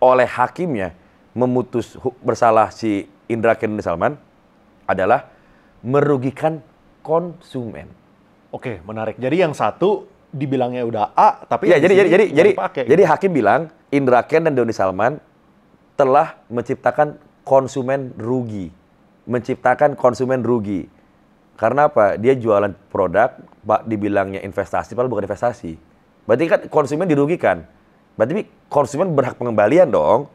oleh hakimnya memutus bersalah si Indra Kents Doni Salman adalah merugikan konsumen. Oke, menarik. Jadi yang satu dibilangnya udah A, tapi ya, di sini nggak dipakai. jadi hakim bilang Indra Kents dan Doni Salman telah menciptakan konsumen rugi. Menciptakan konsumen rugi. Karena apa? Dia jualan produk, Pak, dibilangnya investasi, padahal bukan investasi. Berarti kan konsumen dirugikan. Berarti konsumen berhak pengembalian dong.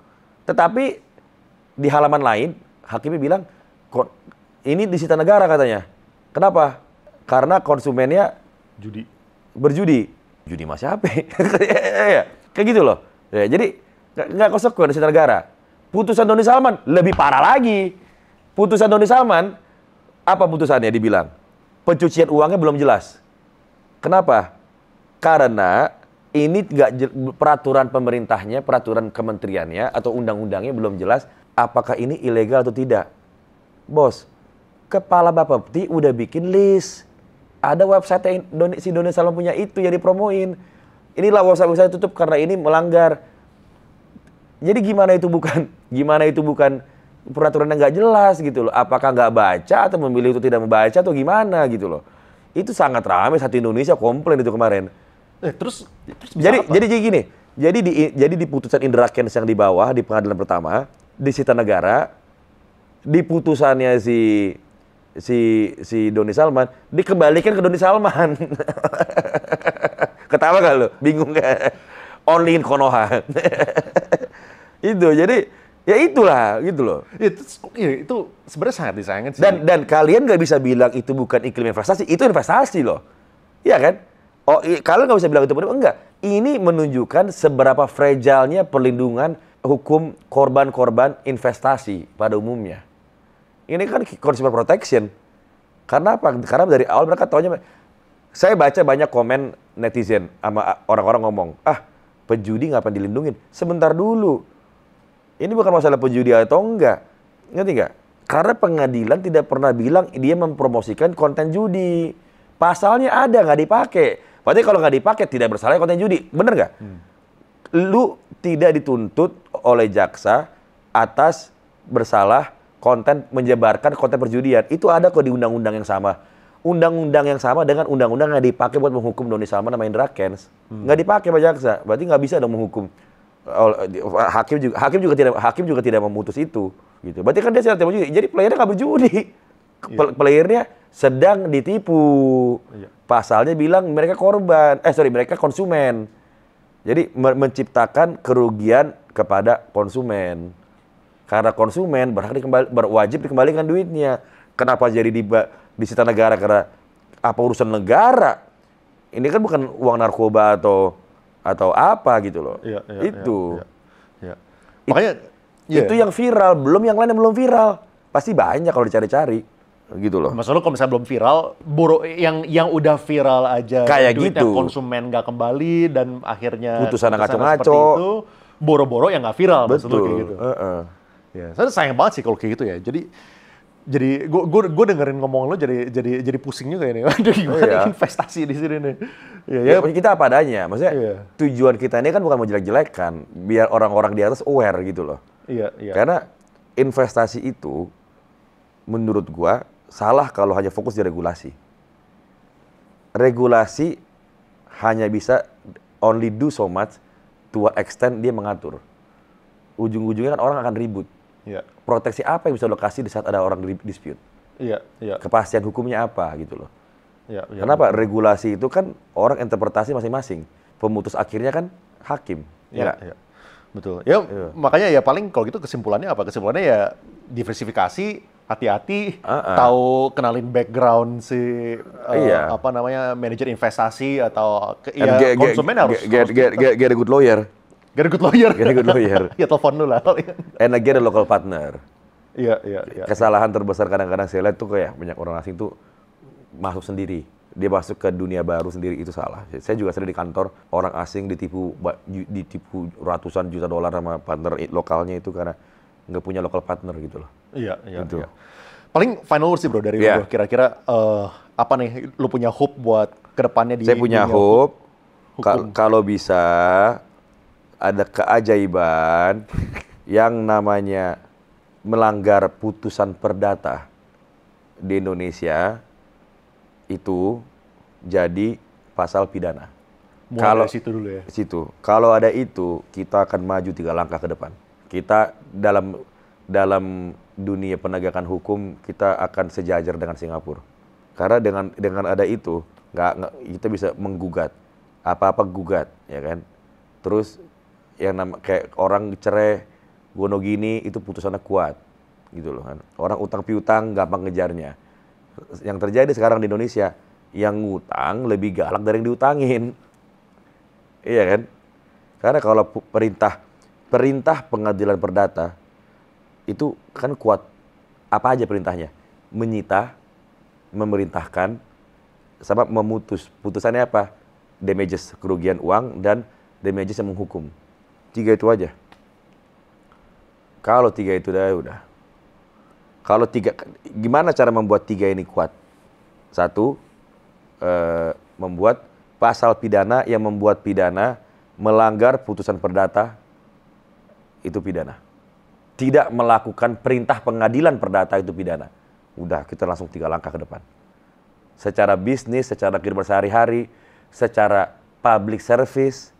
Tetapi di halaman lain, hakimnya bilang, ini disita negara katanya. Kenapa? Karena konsumennya berjudi. Judi mas siapa? Kayak gitu loh. Ya, jadi nggak konsekuen disita negara. Putusan Doni Salman lebih parah lagi. Putusan Doni Salman, apa putusannya dibilang? Pencucian uangnya belum jelas. Kenapa? Karena ini peraturan pemerintahnya, peraturan kementeriannya atau undang-undangnya belum jelas apakah ini ilegal atau tidak. Bos, kepala Bapepti udah bikin list. Ada website yang si Doni Salman punya itu yang dipromoin. Inilah website tutup karena ini melanggar. Jadi gimana itu bukan peraturan yang nggak jelas gitu loh. Apakah nggak baca atau memilih itu tidak membaca atau gimana gitu loh. Itu sangat ramai, satu Indonesia komplain itu kemarin. Terus jadi gini. Jadi di putusan Indra Kents yang di bawah di pengadilan pertama disita negara, di putusannya si Doni Salman dikembalikan ke Doni Salman. Ketawa gak lo? Bingung gak? Only in Konoha. Itu jadi ya itulah gitu loh. Itu sebenarnya sangat disayangkan sih. Dan kalian nggak bisa bilang itu bukan iklim investasi, itu investasi loh. Iya kan? Oh, kalian nggak bisa bilang itu penipuan. Enggak. Ini menunjukkan seberapa fragile-nya perlindungan hukum korban-korban investasi pada umumnya. Ini kan consumer protection. Karena apa? Karena dari awal mereka taunya, saya baca banyak komen netizen sama orang-orang ngomong, penjudi ngapain dilindungin? Sebentar dulu. Ini bukan masalah penjudi atau enggak. Ngerti nggak? Karena pengadilan tidak pernah bilang dia mempromosikan konten judi. Pasalnya ada, nggak dipakai. Berarti kalau nggak dipakai tidak bersalah konten judi. Bener nggak? Lu tidak dituntut oleh jaksa atas bersalah konten menyebarkan konten perjudian. Itu ada kok di undang-undang yang sama. Undang-undang yang sama dengan undang-undang yang dipakai buat menghukum Doni Salman sama Indra Kents. Nggak dipakai sama jaksa. Berarti nggak bisa dong menghukum. Hakim juga tidak memutus itu. Gitu. Berarti kan dia sedang berjudi. Jadi playernya nggak berjudi. Playernya sedang ditipu. Pasalnya bilang mereka mereka konsumen. Jadi menciptakan kerugian kepada konsumen. Karena konsumen berwajib dikembalikan duitnya. Kenapa jadi disita negara? Karena apa urusan negara? Ini kan bukan uang narkoba atau apa gitu loh. Iya, Itu. Iya. Makanya Itu yang viral, belum yang lain yang belum viral. Pasti banyak kalau dicari-cari. Gitu loh. Maksud lu kalau misalnya belum viral, yang udah viral aja Kayak duitnya gitu. konsumen nggak kembali dan akhirnya Putusan ngaco-ngaco. seperti itu, boro-boro yang nggak viral. Maksud lu Betul. kayak gitu. Ya, saya sayang banget sih kalau kayak gitu ya. Jadi gue dengerin ngomong lo jadi pusing juga ini. Aduh, gimana investasi di sini nih? Ya, kita apa adanya. Maksudnya Iya. tujuan kita ini kan bukan mau jelek-jelekan, biar orang-orang di atas aware gitu loh. Iya. Karena investasi itu menurut gua salah kalau hanya fokus di regulasi. Regulasi hanya bisa only do so much to what extent dia mengatur. Ujung-ujungnya kan orang akan ribut. Iya. Proteksi apa yang bisa lo kasih di saat ada orang dispute? Iya. Kepastian hukumnya apa gitu loh. Iya. Kenapa? Regulasi itu kan orang interpretasi masing-masing. Pemutus akhirnya kan hakim. Ya nggak? Iya. Betul. Ya, makanya ya paling kalau gitu kesimpulannya apa? Kesimpulannya ya diversifikasi, hati-hati, tahu kenalin background si apa namanya manajer investasi atau konsumen harus get a good lawyer. Get a good lawyer. Get a good lawyer. Ya telepon lu lah. And get a local partner. Iya. Kesalahan terbesar kadang-kadang saya lihat tuh kayak banyak orang asing tuh masuk sendiri. Dia masuk ke dunia baru sendiri, itu salah. Saya juga sering di kantor, orang asing ditipu ratusan juta dolar sama partner lokalnya itu karena nggak punya local partner gitu loh. Iya. Gitu. Paling final word sih bro dari lu. Kira-kira apa nih, lu punya hope buat kedepannya di Saya punya hope, kalau bisa ada keajaiban yang namanya melanggar putusan perdata di Indonesia, itu jadi pasal pidana. Kalau situ dulu ya. Situ. Kalau ada itu, kita akan maju 3 langkah ke depan. Kita dalam dunia penegakan hukum kita akan sejajar dengan Singapura. Karena dengan ada itu, kita bisa menggugat apa-apa gugat, ya kan. Terus yang kayak orang cerai Wonogini itu putusannya kuat, gitu loh kan. Orang utang piutang gampang ngejarnya. Yang terjadi sekarang di Indonesia, yang ngutang lebih galak dari yang diutangin. Iya kan? Karena kalau perintah pengadilan perdata itu kan kuat. Apa aja perintahnya? Menyita, memerintahkan, sama memutus. Putusannya apa? Damages, kerugian uang, dan damages yang menghukum. 3 itu aja. Kalau 3 itu udah. Kalau 3, gimana cara membuat 3 ini kuat? 1, membuat pasal pidana yang membuat pidana melanggar putusan perdata, itu pidana. Tidak melakukan perintah pengadilan perdata, itu pidana. Udah, kita langsung 3 langkah ke depan. Secara bisnis, secara kehidupan sehari-hari, secara public service,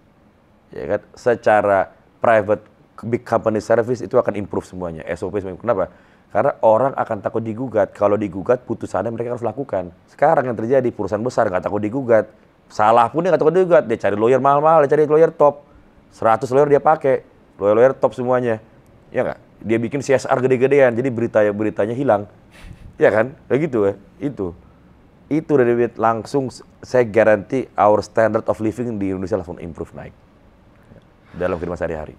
ya kan, secara private big company service, itu akan improve semuanya. SOP semuanya. Kenapa? Karena orang akan takut digugat. Kalau digugat, putusannya mereka harus lakukan. Sekarang yang terjadi, perusahaan besar nggak takut digugat. Salah pun dia nggak takut digugat. Dia cari lawyer mahal-mahal, dia cari lawyer top. 100 lawyer dia pakai. Lawyer top semuanya. Ya nggak? Dia bikin CSR gede-gedean, jadi beritanya hilang. Ya kan? Kayak gitu ya. Itu dari langsung, saya garanti our standard of living di Indonesia langsung improve, naik. Dalam kehidupan sehari-hari.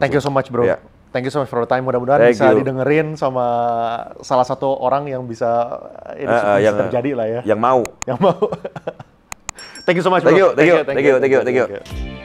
Thank you so much bro. Yeah. Thank you so much for the time. Mudah-mudahan bisa didengerin sama salah satu orang yang bisa ini terjadi lah ya. Yang mau. Thank you so much bro. Thank you.